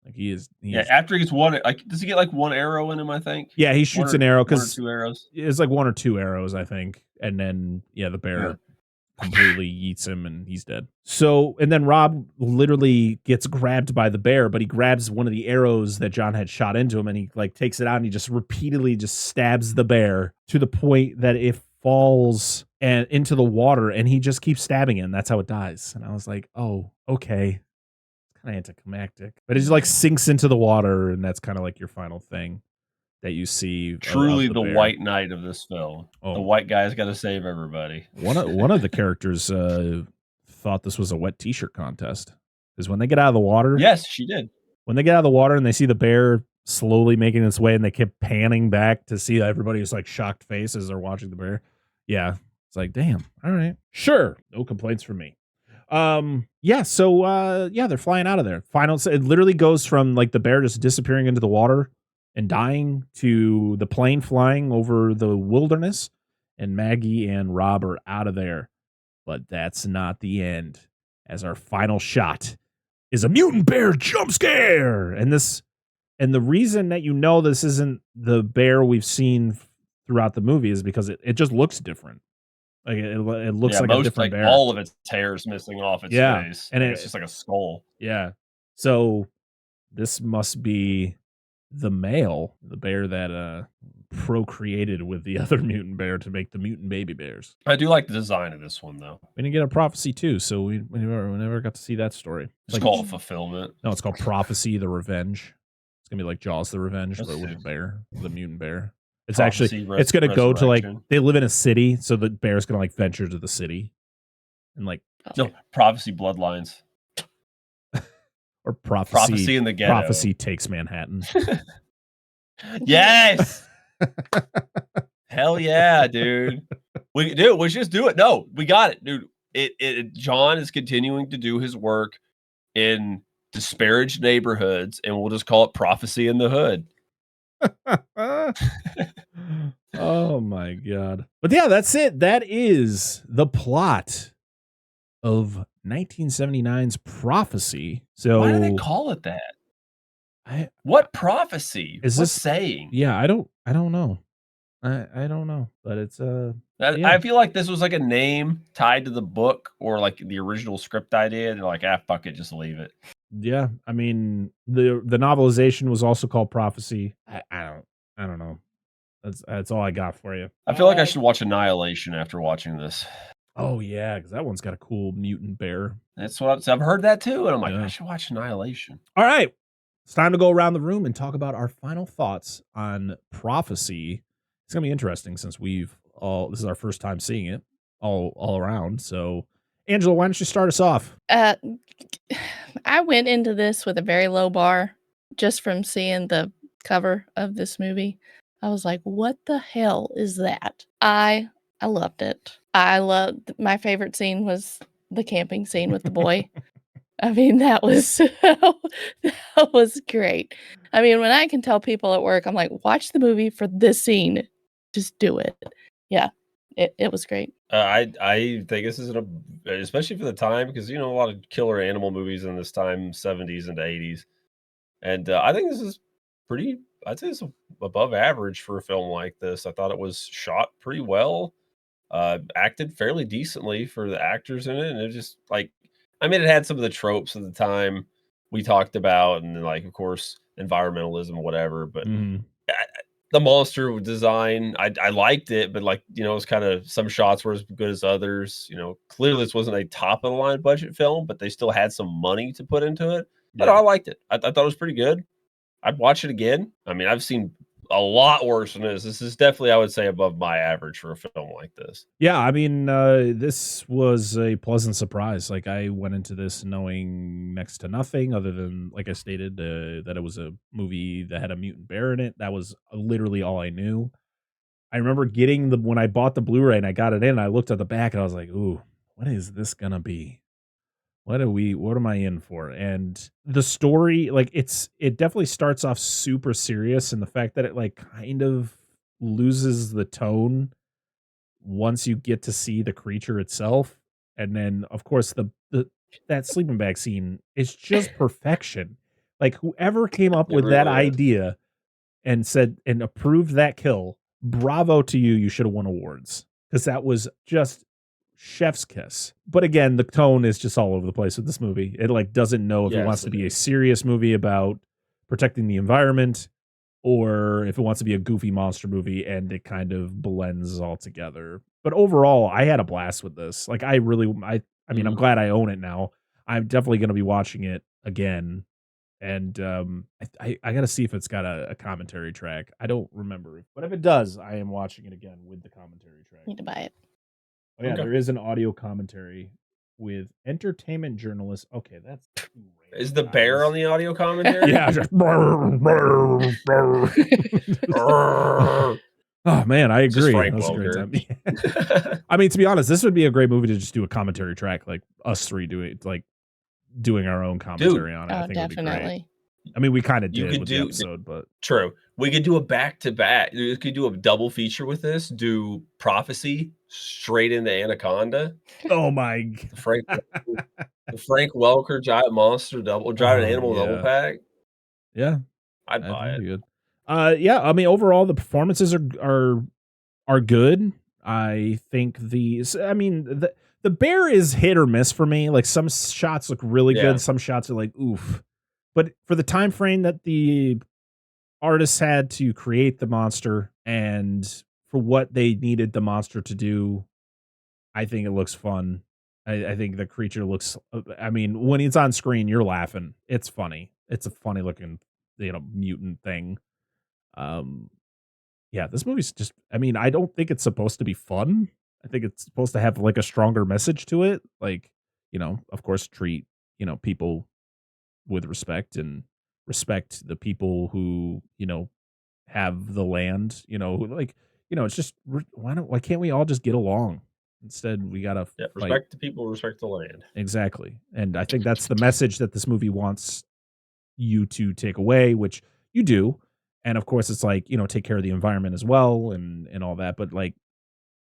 Like he is. After he gets one, like does he get like one arrow in him? I think. Yeah, he shoots an arrow because 2 arrows. It's like 1 or 2 arrows, I think, and then the bear completely yeets him and he's dead. So, and then Rob literally gets grabbed by the bear, but he grabs one of the arrows that John had shot into him, and he like takes it out and he just repeatedly just stabs the bear to the point that it falls and into the water, and he just keeps stabbing it, and that's how it dies. And I was like, oh, okay. Kind of anticlimactic, but it just like sinks into the water, and that's kind of like your final thing that you see. Truly the white knight of this film. The white guy's got to save everybody. One of the characters thought this was a wet t-shirt contest because when they get out of the water, yes, she did. When they get out of the water and they see the bear slowly making its way, and they kept panning back to see everybody's like shocked face as they're watching the bear. Yeah, it's like, damn. All right, sure, no complaints from me. So they're flying out of there. It literally goes from like the bear just disappearing into the water and dying to the plane flying over the wilderness, and Maggie and Rob are out of there. But that's not the end, as our final shot is a mutant bear jump scare. And the reason that this isn't the bear we've seen throughout the movie is because it just looks different. Like it looks like a different bear. All of its hairs missing off its face. And it's just like a skull. Yeah. So this must be the male, the bear that procreated with the other mutant bear to make the mutant baby bears. I do like the design of this one, though. We didn't get a prophecy too, so we never got to see that story. It's called Fulfillment. No, it's called Prophecy: The Revenge. It's gonna be like Jaws: The Revenge, but with the mutant bear. It's Prophecy, it's gonna go to like resurrection. they live in a city, so the bear's gonna like venture to the city, and like No, Prophecy Bloodlines. or Prophecy in the Ghetto. Prophecy takes Manhattan. Yes. Hell yeah, dude. We just do it. No, we got it, dude. John is continuing to do his work in disparaged neighborhoods, and we'll just call it Prophecy in the Hood. Oh my god. But yeah, that's it. That is the plot of 1979's Prophecy. So why do they call it that? What prophecy? Is What's this saying? Yeah, I don't know. I don't know, but it's yeah. I feel like this was like a name tied to the book or like the original script idea. They're like, fuck it, just leave it. Yeah, I mean the novelization was also called Prophecy. I don't know. That's all I got for you. I feel like I should watch Annihilation after watching this. Oh yeah, because that one's got a cool mutant bear. That's what I've heard that too, and I'm like, I should watch Annihilation. All right, it's time to go around the room and talk about our final thoughts on Prophecy. It's gonna be interesting since this is our first time seeing it all around. So, Angela, why don't you start us off? I went into this with a very low bar just from seeing the cover of this movie. I was like, what the hell is that? I loved it. My favorite scene was the camping scene with the boy. I mean, that was great. I mean, when I can tell people at work, I'm like, watch the movie for this scene. Just do it. Yeah, it was great. I think this is especially for the time, because a lot of killer animal movies in this time, 70s and 80s, and I think this is pretty. I'd say it's above average for a film like this. I thought it was shot pretty well, acted fairly decently for the actors in it, and it just like, I mean, it had some of the tropes of the time we talked about, and then, like, of course, environmentalism, whatever. But the monster design, I liked it, but like, it was kind of, some shots were as good as others. Clearly this wasn't a top of the line budget film, but they still had some money to put into it. But I liked it. I thought it was pretty good. I'd watch it again. I mean, I've seen a lot worse than this. This is definitely, I would say, above my average for a film like this. Yeah, I mean, this was a pleasant surprise. Like, I went into this knowing next to nothing other than, like I stated, that it was a movie that had a mutant bear in it. That was literally all I knew. I remember when I bought the Blu-ray and I got it in, I looked at the back and I was like, ooh, what is this gonna be? What am I in for? And the story, like, it definitely starts off super serious, and the fact that it like kind of loses the tone once you get to see the creature itself. And then of course that sleeping bag scene is just perfection. Like, whoever came up with that idea and said and approved that kill, bravo to you. You should have won awards, because that was just chef's kiss. But again, the tone is just all over the place with this movie. It like doesn't know if it wants to be a serious movie about protecting the environment or if it wants to be a goofy monster movie, and it kind of blends all together. But overall, I had a blast with this. Like, I mean, I'm glad I own it now. I'm definitely going to be watching it again. And I got to see if it's got a commentary track. I don't remember, but if it does, I am watching it again with the commentary track. Need to buy it. Oh, yeah, There is an audio commentary with entertainment journalists. Okay, that's is the bear on the audio commentary? Yeah. Just, oh man, I agree. That was a great time. I mean, to be honest, this would be a great movie to just do a commentary track, like us three doing our own commentary on it. I think definitely. would be great. I mean, we kind of did with the episode, but true. We could do a back-to-back. We could do a double feature with this. Do Prophecy straight into Anaconda. Oh my! The Frank Welker giant monster giant animal double pack. Yeah, I'd buy it. Good. Yeah. I mean, overall, the performances are good. I think the bear is hit or miss for me. Like some shots look really good, some shots are like oof. But for the time frame that the artists had to create the monster and for what they needed the monster to do, I think it looks fun. I think the creature looks. I mean, when it's on screen, you're laughing. It's funny. It's a funny looking, mutant thing. Yeah, this movie's just. I mean, I don't think it's supposed to be fun. I think it's supposed to have like a stronger message to it. Like, of course, treat people with respect and respect the people who have the land. It's just why can't we all just get along? Instead, we gotta respect the people, respect the land. Exactly, and I think that's the message that this movie wants you to take away, which you do. And of course, it's like take care of the environment as well, and all that. But like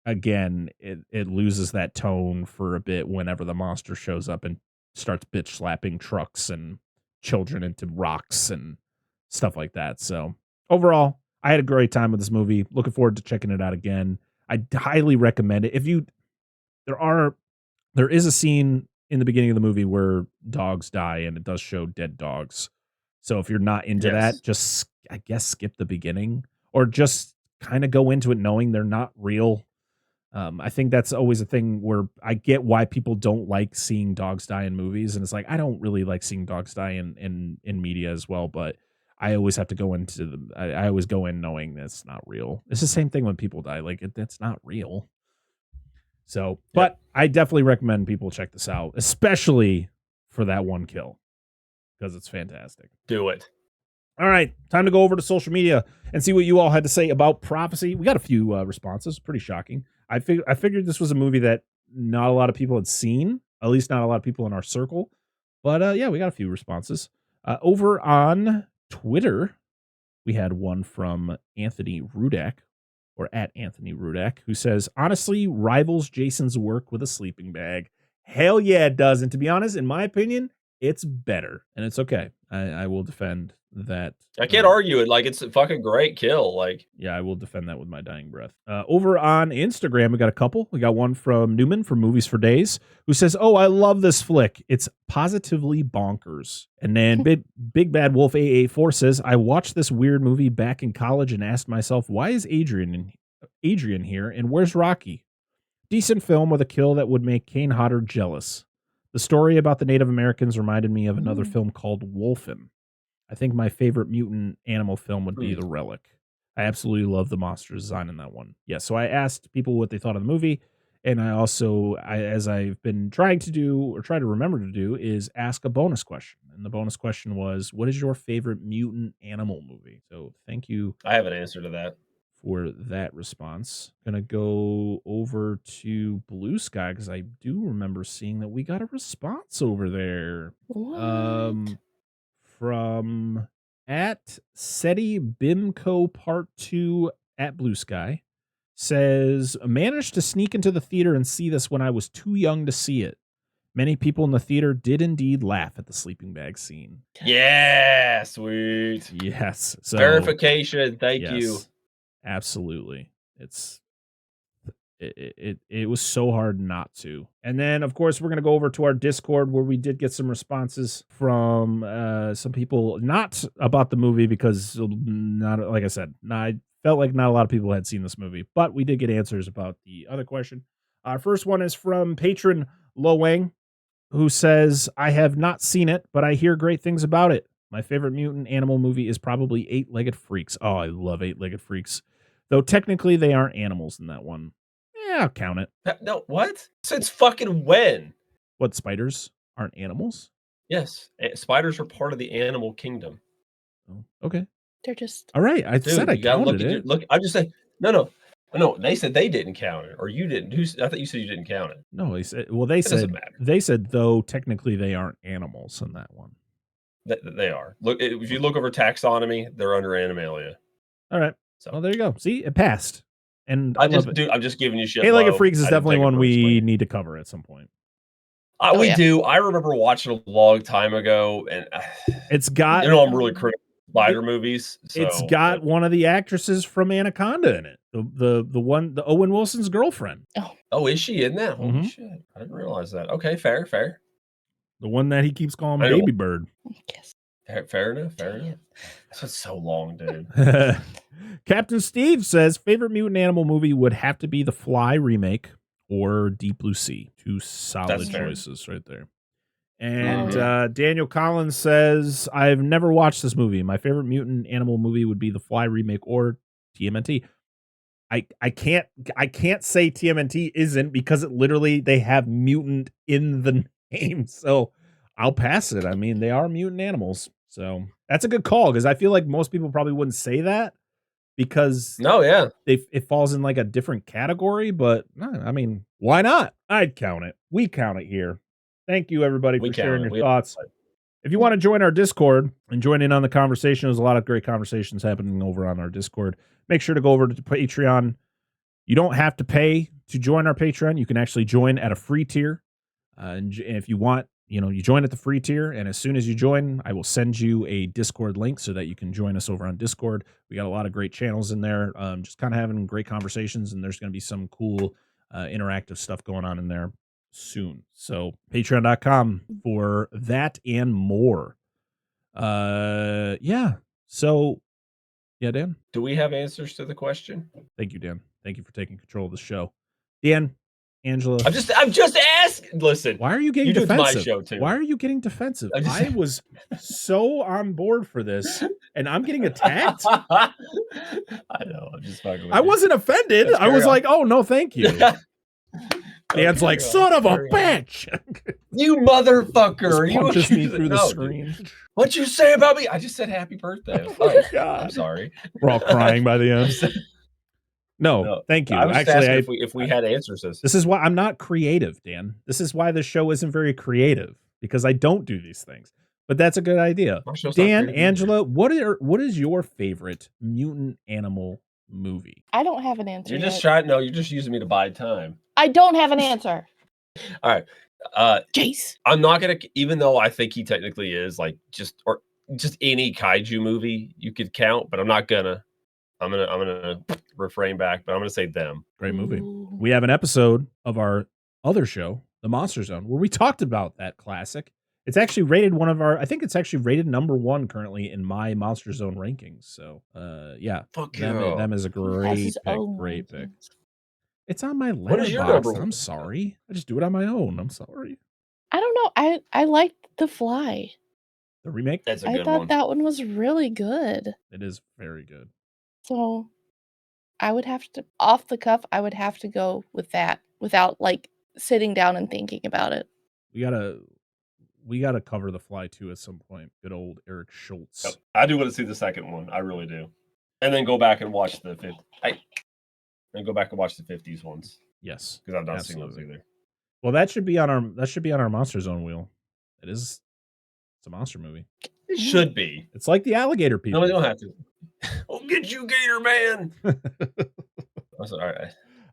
again, it loses that tone for a bit whenever the monster shows up and starts bitch slapping trucks and children into rocks and stuff like that. So overall, I had a great time with this movie. Looking forward to checking it out again. I highly recommend it. There is a scene in the beginning of the movie where dogs die, and it does show dead dogs. So if you're not into that, just I guess skip the beginning or just kind of go into it knowing they're not real. I think that's always a thing where I get why people don't like seeing dogs die in movies, and it's like I don't really like seeing dogs die in media as well, but I always have to go into I always go in knowing that's not real. It's the same thing when people die, like that's not real. So, but I definitely recommend people check this out, especially for that one kill, because it's fantastic. Do it. All right, time to go over to social media and see what you all had to say about Prophecy. We got a few responses, pretty shocking. I figured this was a movie that not a lot of people had seen, at least not a lot of people in our circle. But yeah, we got a few responses. Over on Twitter, we had one from Anthony Rudak, or at Anthony Rudak, who says, honestly, rivals Jason's work with a sleeping bag. Hell yeah, it does. And to be honest, in my opinion, it's better. And it's okay. I will defend that. I can't argue it. Like, it's a fucking great kill. Like, yeah, I will defend that with my dying breath. Over on Instagram, we got a couple. We got one from Newman from Movies for Days, who says, oh, I love this flick. It's positively bonkers. And then Big Bad Wolf AA4 says, I watched this weird movie back in college and asked myself, why is Adrian here and where's Rocky? Decent film with a kill that would make Kane Hodder jealous. The story about the Native Americans reminded me of another film called Wolfen. I think my favorite mutant animal film would be The Relic. I absolutely love the monster design in that one. Yeah, so I asked people what they thought of the movie, and I also, as I've been trying to do, or try to remember to do, is ask a bonus question. And the bonus question was, what is your favorite mutant animal movie? So thank you. I have an answer to that. For that response. Gonna go over to Blue Sky, because I do remember seeing that we got a response over there. What? From at SETI Bimco Part 2 at Blue Sky, says, managed to sneak into the theater and see this when I was too young to see it. Many people in the theater did indeed laugh at the sleeping bag scene. Yeah, sweet. Yes. So, verification. Thank you. Absolutely. It was so hard not to. And then, of course, we're going to go over to our Discord, where we did get some responses from some people, not about the movie, because not, like I said, I felt like not a lot of people had seen this movie, but we did get answers about the other question. Our first one is from patron Lo Wang, who says, I have not seen it, but I hear great things about it. My favorite mutant animal movie is probably Eight-Legged Freaks. Oh, I love Eight-Legged Freaks. Though technically they aren't animals in that one. Yeah, I'll count it. No, what? Since fucking when? What, spiders aren't animals? Yes. Spiders are part of the animal kingdom. Oh, okay. They're just... All right. I said I counted it. Look, I just said, no. They said they didn't count it, or you didn't. I thought you said you didn't count it. No, they said, though technically they aren't animals in that one. They are. Look, if you look over taxonomy, they're under Animalia. All right. So Well, there you go. See, it passed. And I'm love it. just giving you shit. Eight-Legged low. Freaks is I didn't definitely take it one we personally. need to cover at some point. We yeah. do. I remember watching a long time ago, and It's got I'm really critical of spider movies. So, it's got one of the actresses from Anaconda in it. The Owen Wilson's girlfriend. Oh, is she in that? Holy Mhm. shit! I didn't realize that. Okay, fair. The one that he keeps calling I know. Baby Bird. Yes. Fair enough. That's been so long, dude. Captain Steve says favorite mutant animal movie would have to be the Fly remake or Deep Blue Sea. Two solid That's fair. choices right there. And yeah. Daniel Collins says I've never watched this movie. My favorite mutant animal movie would be the Fly remake or TMNT. I can't say TMNT isn't because it literally they have mutant in the name. So I'll pass it. I mean, they are mutant animals. So that's a good call because I feel like most people probably wouldn't say that because No, yeah. it falls in like a different category. But I mean, why not? I'd count it. We count it here. Thank you, everybody, We for sharing count it. your thoughts. If you want to join our Discord and join in on the conversation, there's a lot of great conversations happening over on our Discord. Make sure to go over to Patreon. You don't have to pay to join our Patreon. You can actually join at a free tier. And if you want, you join at the free tier. And as soon as you join, I will send you a Discord link so that you can join us over on Discord. We got a lot of great channels in there, just kind of having great conversations. And there's going to be some cool interactive stuff going on in there soon. So patreon.com for that and more. Yeah. So, yeah, Dan. Do we have answers to the question? Thank you, Dan. Thank you for taking control of the show. Dan, Angela. I'm just asking. Listen. Why are you getting You do it to defensive? my show, too. Why are you getting defensive? I I was so on board for this, and I'm getting attacked. I know. I'm just fucking with I you. wasn't offended. Let's I was carry on. like, oh, no, thank you. Dan's like, son of a Carry on. bitch. You motherfucker. Are Just you punches me accusing- through the No, screen. dude. What'd you say about me? I just said happy birthday. Oh my I'm God. sorry. We're all crying by the end. No, thank you. I was just Actually, asking if we had answers to this. this is why I'm not creative, Dan. This is why the show isn't very creative because I don't do these things. But that's a good idea. Our show's not Dan, creative either. Angela, what is your favorite mutant animal movie? I don't have an answer. You're just yet. you're just using me to buy time. I don't have an answer. All right. Jace. I'm not gonna, even though I think he technically is like just any kaiju movie you could count, but I'm not gonna. I'm gonna refrain back, but I'm gonna say them. Great movie. Ooh. We have an episode of our other show, The Monster Zone, where we talked about that classic. It's actually rated I think it's actually rated number 1 currently in my Monster Zone rankings. So, yeah, Fuck them is a He has great his pick. own Great pick. rankings. It's on my What is your letterbox. number I'm one? sorry. I just do it on my own. I'm sorry. I don't know. I liked The Fly. The remake? That's a I good thought one. that one was really good. It is very good. So I would have to, off the cuff, I would have to go with that without like sitting down and thinking about it. We gotta cover The Fly too at some point. Good old Eric Schultz. Yep. I do want to see the second one. I really do. And then go back and watch the 50s ones Yes. because I've not seen those Absolutely. either. Well, that should be on our Monster Zone wheel. It's a monster movie. It should be. It's like the alligator people. No, we don't have to. I'll get you, Gator Man. That's all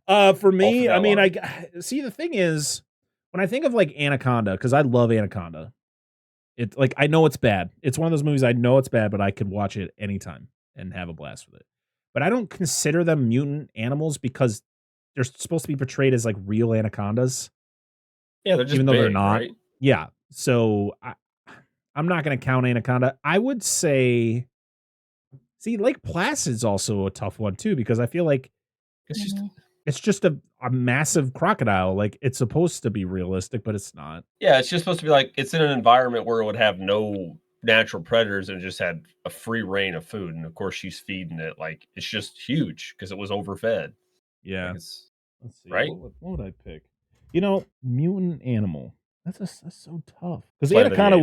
right. For me, that I mean, line. I see the thing is when I think of like Anaconda, because I love Anaconda. It's like I know it's bad. It's one of those movies I know it's bad, but I could watch it anytime and have a blast with it. But I don't consider them mutant animals because they're supposed to be portrayed as like real anacondas. Yeah, they're just even though they're big, not. right? Yeah. So I'm not going to count Anaconda. I would say, see, Lake Placid's also a tough one too, because I feel like it's just a massive crocodile. Like it's supposed to be realistic, but it's not. Yeah, it's just supposed to be like it's in an environment where it would have no natural predators and it just had a free reign of food. And of course, she's feeding it like it's just huge because it was overfed. Yeah. Like, it's Let's see. right? What would I pick? Mutant animal. That's so tough. Because Planet of the Anaconda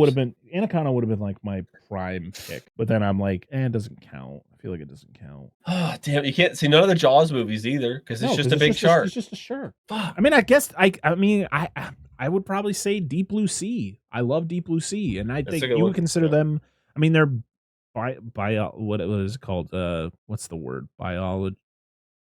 would Apes. have been like my prime pick. But then I'm like, it doesn't count. I feel like it doesn't count. Oh, damn, you can't see none of the Jaws movies either because it's just a big shark. It's just a shark. Fuck. I mean, I guess I would probably say Deep Blue Sea. I love Deep Blue Sea, and I That's think a good you one. would consider Yeah. them. I mean, they're what it was called? What's the word?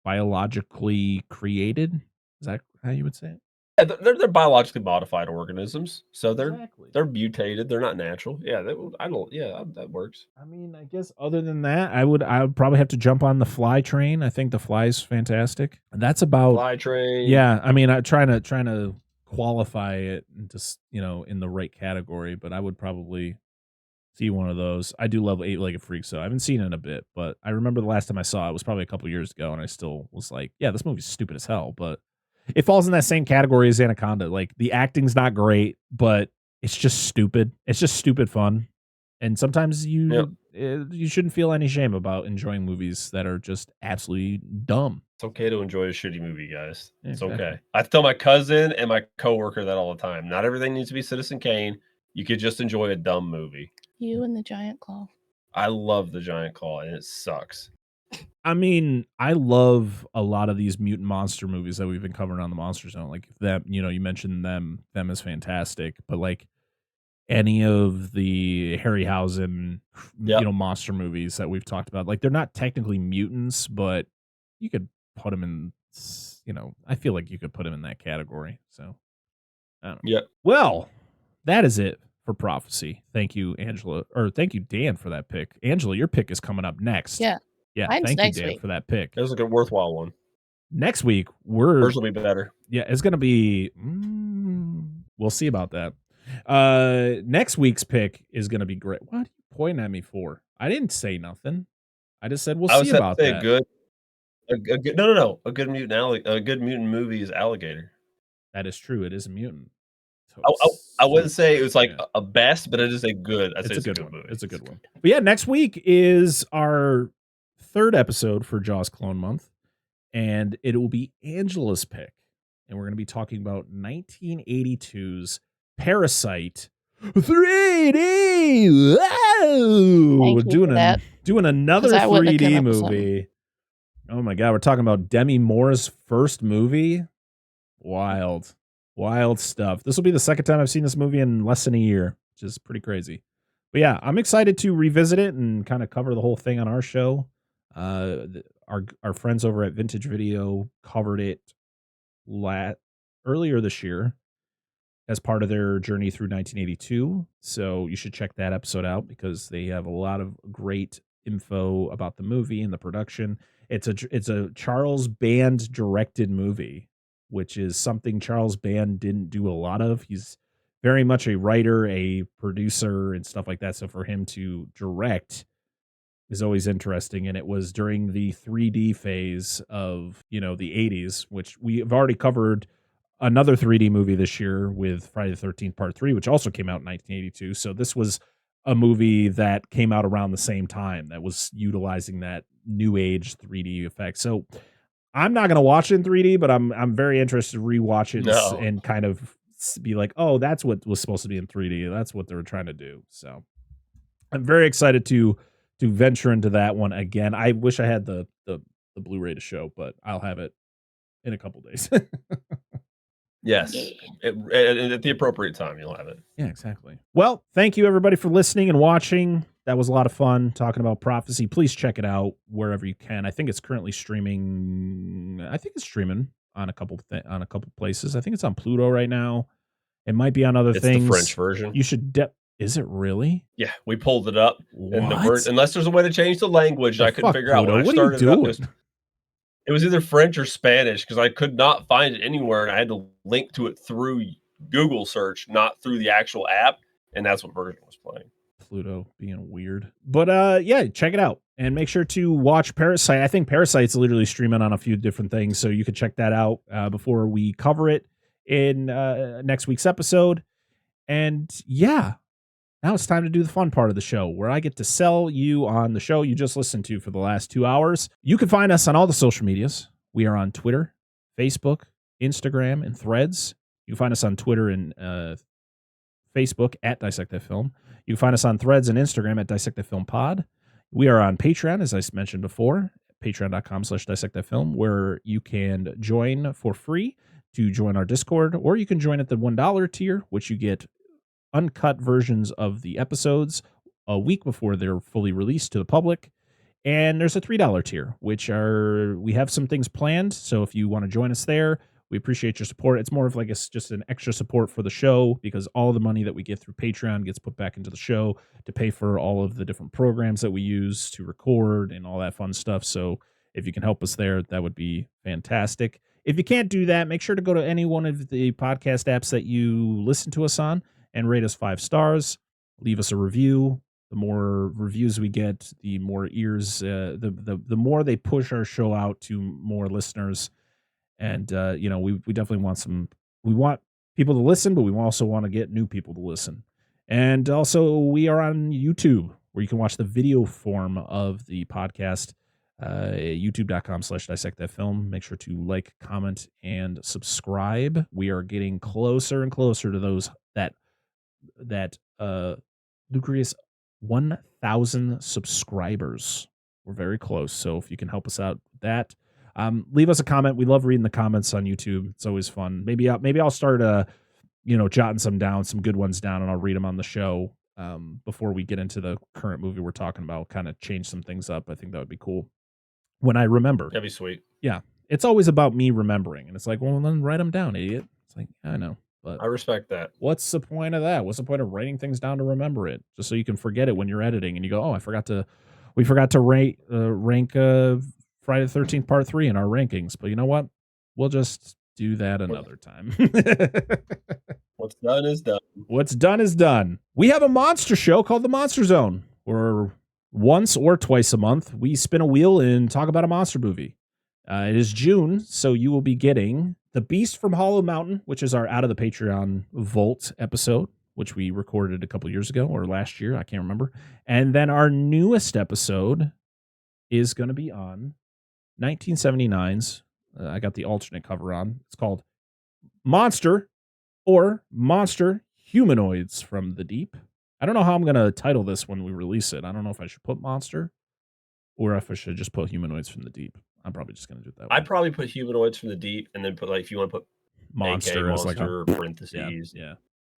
Biologically created. Is that how you would say it? Yeah, they're biologically modified organisms, so Exactly. they're mutated. They're not natural. Yeah, that works. I mean, I guess other than that, I would probably have to jump on the Fly train. I think the Fly's fantastic. And that's about Fly train. Yeah, I mean, I'm trying to qualify it into in the right category, but I would probably see one of those. I do love Eight-Legged Freak, so I haven't seen it in a bit, but I remember the last time I saw it was probably a couple years ago, and I still was like, yeah, this movie's stupid as hell, but it falls in that same category as Anaconda. Like, the acting's not great, but it's just stupid. It's just stupid fun. And sometimes you shouldn't feel any shame about enjoying movies that are just absolutely dumb. It's okay to enjoy a shitty movie, guys. Yeah, It's exactly. okay. I tell my cousin and my coworker that all the time. Not everything needs to be Citizen Kane. You could just enjoy a dumb movie. You and the giant claw. I love the giant claw, and it sucks. I mean, I love a lot of these mutant monster movies that we've been covering on the Monster Zone. Like that, you mentioned them is fantastic, but like any of the Harryhausen, monster movies that we've talked about, like they're not technically mutants, but you could put them in, I feel like you could put them in that category. So, I don't know. Yep. Well, that is it for Prophecy. Thank you, Angela, or thank you, Dan, for that pick. Angela, your pick is coming up next. Yeah. Yeah, Mine's thank you, next Dan, week. for that pick. It was a good, worthwhile one. Next week, Hers will be better. Yeah, it's going to be... we'll see about that. Next week's pick is going to be great. What are you pointing at me for? I didn't say nothing. I just said we'll see about that. A good mutant movie is Alligator. That is true. It is a mutant. I wouldn't say it was like a best, but it is a good. It's a good movie. It's a good one. But yeah, next week is our third episode for Jaws Clone Month, and it will be Angela's pick, and we're going to be talking about 1982's Parasite 3D. Whoa! Doing another 3D movie. Oh my god, we're talking about Demi Moore's first movie. Wild stuff. This will be the second time I've seen this movie in less than a year, which is pretty crazy. But yeah, I'm excited to revisit it and kind of cover the whole thing on our show. Our friends over at Vintage Video covered it earlier this year as part of their journey through 1982. So you should check that episode out because they have a lot of great info about the movie and the production. It's a Charles Band directed movie, which is something Charles Band didn't do a lot of. He's very much a writer, a producer, and stuff like that. So for him to direct is always interesting. And it was during the 3D phase of, the 80s, which we have already covered another 3D movie this year with Friday the 13th Part 3, which also came out in 1982. So this was a movie that came out around the same time that was utilizing that new age 3D effect. So I'm not going to watch it in 3D, but I'm very interested to rewatch it and kind of be like, oh, that's what was supposed to be in 3D. That's what they were trying to do. So I'm very excited to venture into that one again. I wish I had the Blu-ray to show, but I'll have it in a couple days. Yes. At the appropriate time, you'll have it. Yeah, exactly. Well, thank you everybody for listening and watching. That was a lot of fun talking about Prophecy. Please check it out wherever you can. I think it's currently streaming. I think it's streaming on a couple places. I think it's on Pluto right now. It might be on other things. The French version. You should. Is it really? Yeah, we pulled it up. Unless there's a way to change the language, I couldn't figure out. When I started it up, it was either French or Spanish because I could not find it anywhere, and I had to link to it through Google search, not through the actual app, and that's what version was playing. Pluto being weird. But yeah, check it out. And make sure to watch Parasite. I think Parasite's literally streaming on a few different things, so you could check that out before we cover it in next week's episode. And yeah, now it's time to do the fun part of the show where I get to sell you on the show you just listened to for the last 2 hours. You can find us on all the social medias. We are on Twitter, Facebook, Instagram, and Threads. You can find us on Twitter and Facebook at Dissect That Film. You can find us on Threads and Instagram at Dissect That Film Pod. We are on Patreon, as I mentioned before, patreon.com/Dissect That Film, where you can join for free to join our Discord, or you can join at the $1 tier, which you get uncut versions of the episodes a week before they're fully released to the public. And there's a $3 tier, we have some things planned. So if you want to join us there, we appreciate your support. It's more of like just an extra support for the show, because all the money that we get through Patreon gets put back into the show to pay for all of the different programs that we use to record and all that fun stuff. So if you can help us there, that would be fantastic. If you can't do that, make sure to go to any one of the podcast apps that you listen to us on and rate us 5 stars. Leave us a review. The more reviews we get, the more ears, the more they push our show out to more listeners. And, we definitely we want people to listen, but we also want to get new people to listen. And also we are on YouTube, where you can watch the video form of the podcast, youtube.com/dissect that film. Make sure to like, comment, and subscribe. We are getting closer and closer to those that lucrative 1,000 subscribers. We're very close. So if you can help us out with that, leave us a comment. We love reading the comments on YouTube. It's always fun. Maybe I'll start jotting some good ones down, and I'll read them on the show before we get into the current movie we're talking about. Kind of change some things up. I think that would be cool when I remember. That'd be sweet. Yeah, it's always about me remembering, and it's like, well, then write them down, idiot. It's like, I know. But I respect that. What's the point of that? What's the point of writing things down to remember it? Just so you can forget it when you're editing and you go, oh, we forgot to rank Friday the 13th Part 3 in our rankings. But you know what? We'll just do that another time. What's done is done. What's done is done. We have a monster show called The Monster Zone, where once or twice a month we spin a wheel and talk about a monster movie. It is June, so you will be getting The Beast from Hollow Mountain, which is our Out of the Patreon Vault episode, which we recorded a couple years ago or last year. I can't remember. And then our newest episode is going to be on 1979's. I got the alternate cover on. It's called Monster or Monster Humanoids from the Deep. I don't know how I'm going to title this when we release it. I don't know if I should put Monster or if I should just put Humanoids from the Deep. I'm probably just going to do it that way. I'd probably put Humanoids from the Deep, and then put, like, if you want to put Monster as like a parentheses.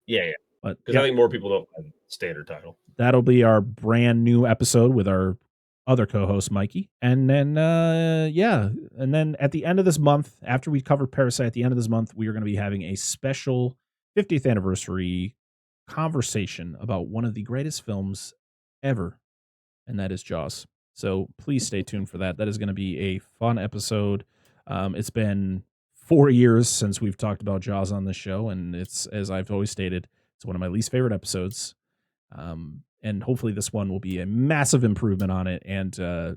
Yeah. But because I think more people don't have a standard title. That'll be our brand new episode with our other co-host Mikey. And then and then at the end of this month, after we cover Parasite, at the end of this month, we are going to be having a special 50th anniversary conversation about one of the greatest films ever, and that is Jaws. So please stay tuned for that. That is going to be a fun episode. It's been 4 years since we've talked about Jaws on this show, and it's, as I've always stated, it's one of my least favorite episodes. And hopefully this one will be a massive improvement on it. And, I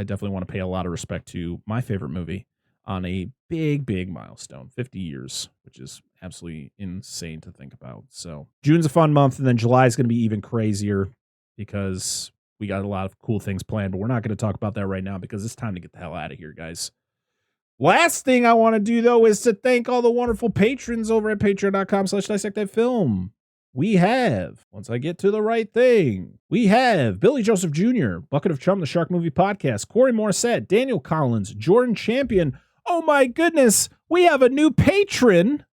definitely want to pay a lot of respect to my favorite movie on a big, big milestone, 50 years, which is absolutely insane to think about. So June's a fun month, and then July is going to be even crazier because we got a lot of cool things planned, but we're not going to talk about that right now because it's time to get the hell out of here, guys. Last thing I want to do, though, is to thank all the wonderful patrons over at patreon.com/dissectthatfilm. We have, once I get to the right thing, we have Billy Joseph Jr., Bucket of Chum, the Shark Movie Podcast, Corey Morissette, Daniel Collins, Jordan Champion. Oh my goodness, we have a new patron.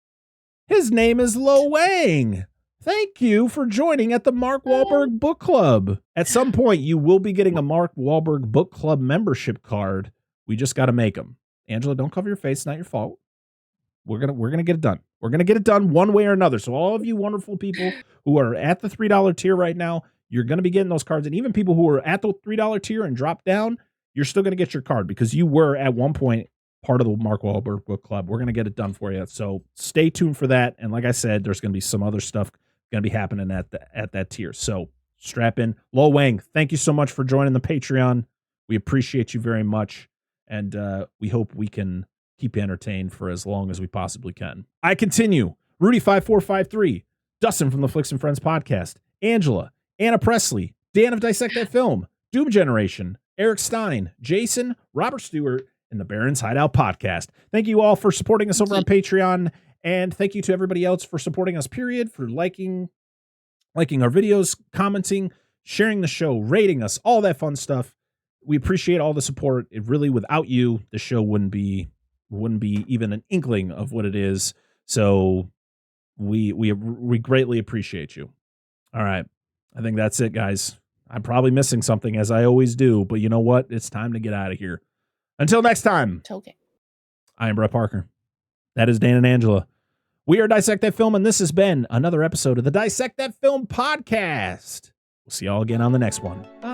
His name is Lo Wang. Thank you for joining at the Mark Wahlberg Book Club. At some point, you will be getting a Mark Wahlberg Book Club membership card. We just got to make them. Angela, don't cover your face. It's not your fault. We're gonna get it done. We're gonna get it done one way or another. So all of you wonderful people who are at the $3 tier right now, you're gonna be getting those cards. And even people who are at the $3 tier and drop down, you're still gonna get your card because you were at one point part of the Mark Wahlberg Book Club. We're gonna get it done for you. So stay tuned for that. And like I said, there's gonna be some other stuff gonna be happening at that tier. So strap in. Lo Wang, thank you so much for joining the Patreon. We appreciate you very much. And we hope we can keep you entertained for as long as we possibly can. I continue. Rudy5453, Dustin from the Flicks and Friends podcast, Angela, Anna Presley, Dan of Dissect That Film, Doom Generation, Eric Stein, Jason, Robert Stewart, and the Baron's Hideout podcast. Thank you all for supporting us over on Patreon. And thank you to everybody else for supporting us, period, for liking our videos, commenting, sharing the show, rating us, all that fun stuff. We appreciate all the support. It really, without you, the show wouldn't be even an inkling of what it is. So we greatly appreciate you. All right. I think that's it, guys. I'm probably missing something, as I always do, but you know what? It's time to get out of here. Until next time, It's okay. I am Brett Parker. That is Dan and Angela. We are Dissect That Film, and this has been another episode of the Dissect That Film Podcast. We'll see y'all again on the next one. Bye.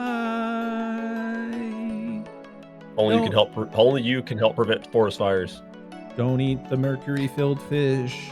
Only you can help prevent forest fires. Don't eat the mercury-filled fish.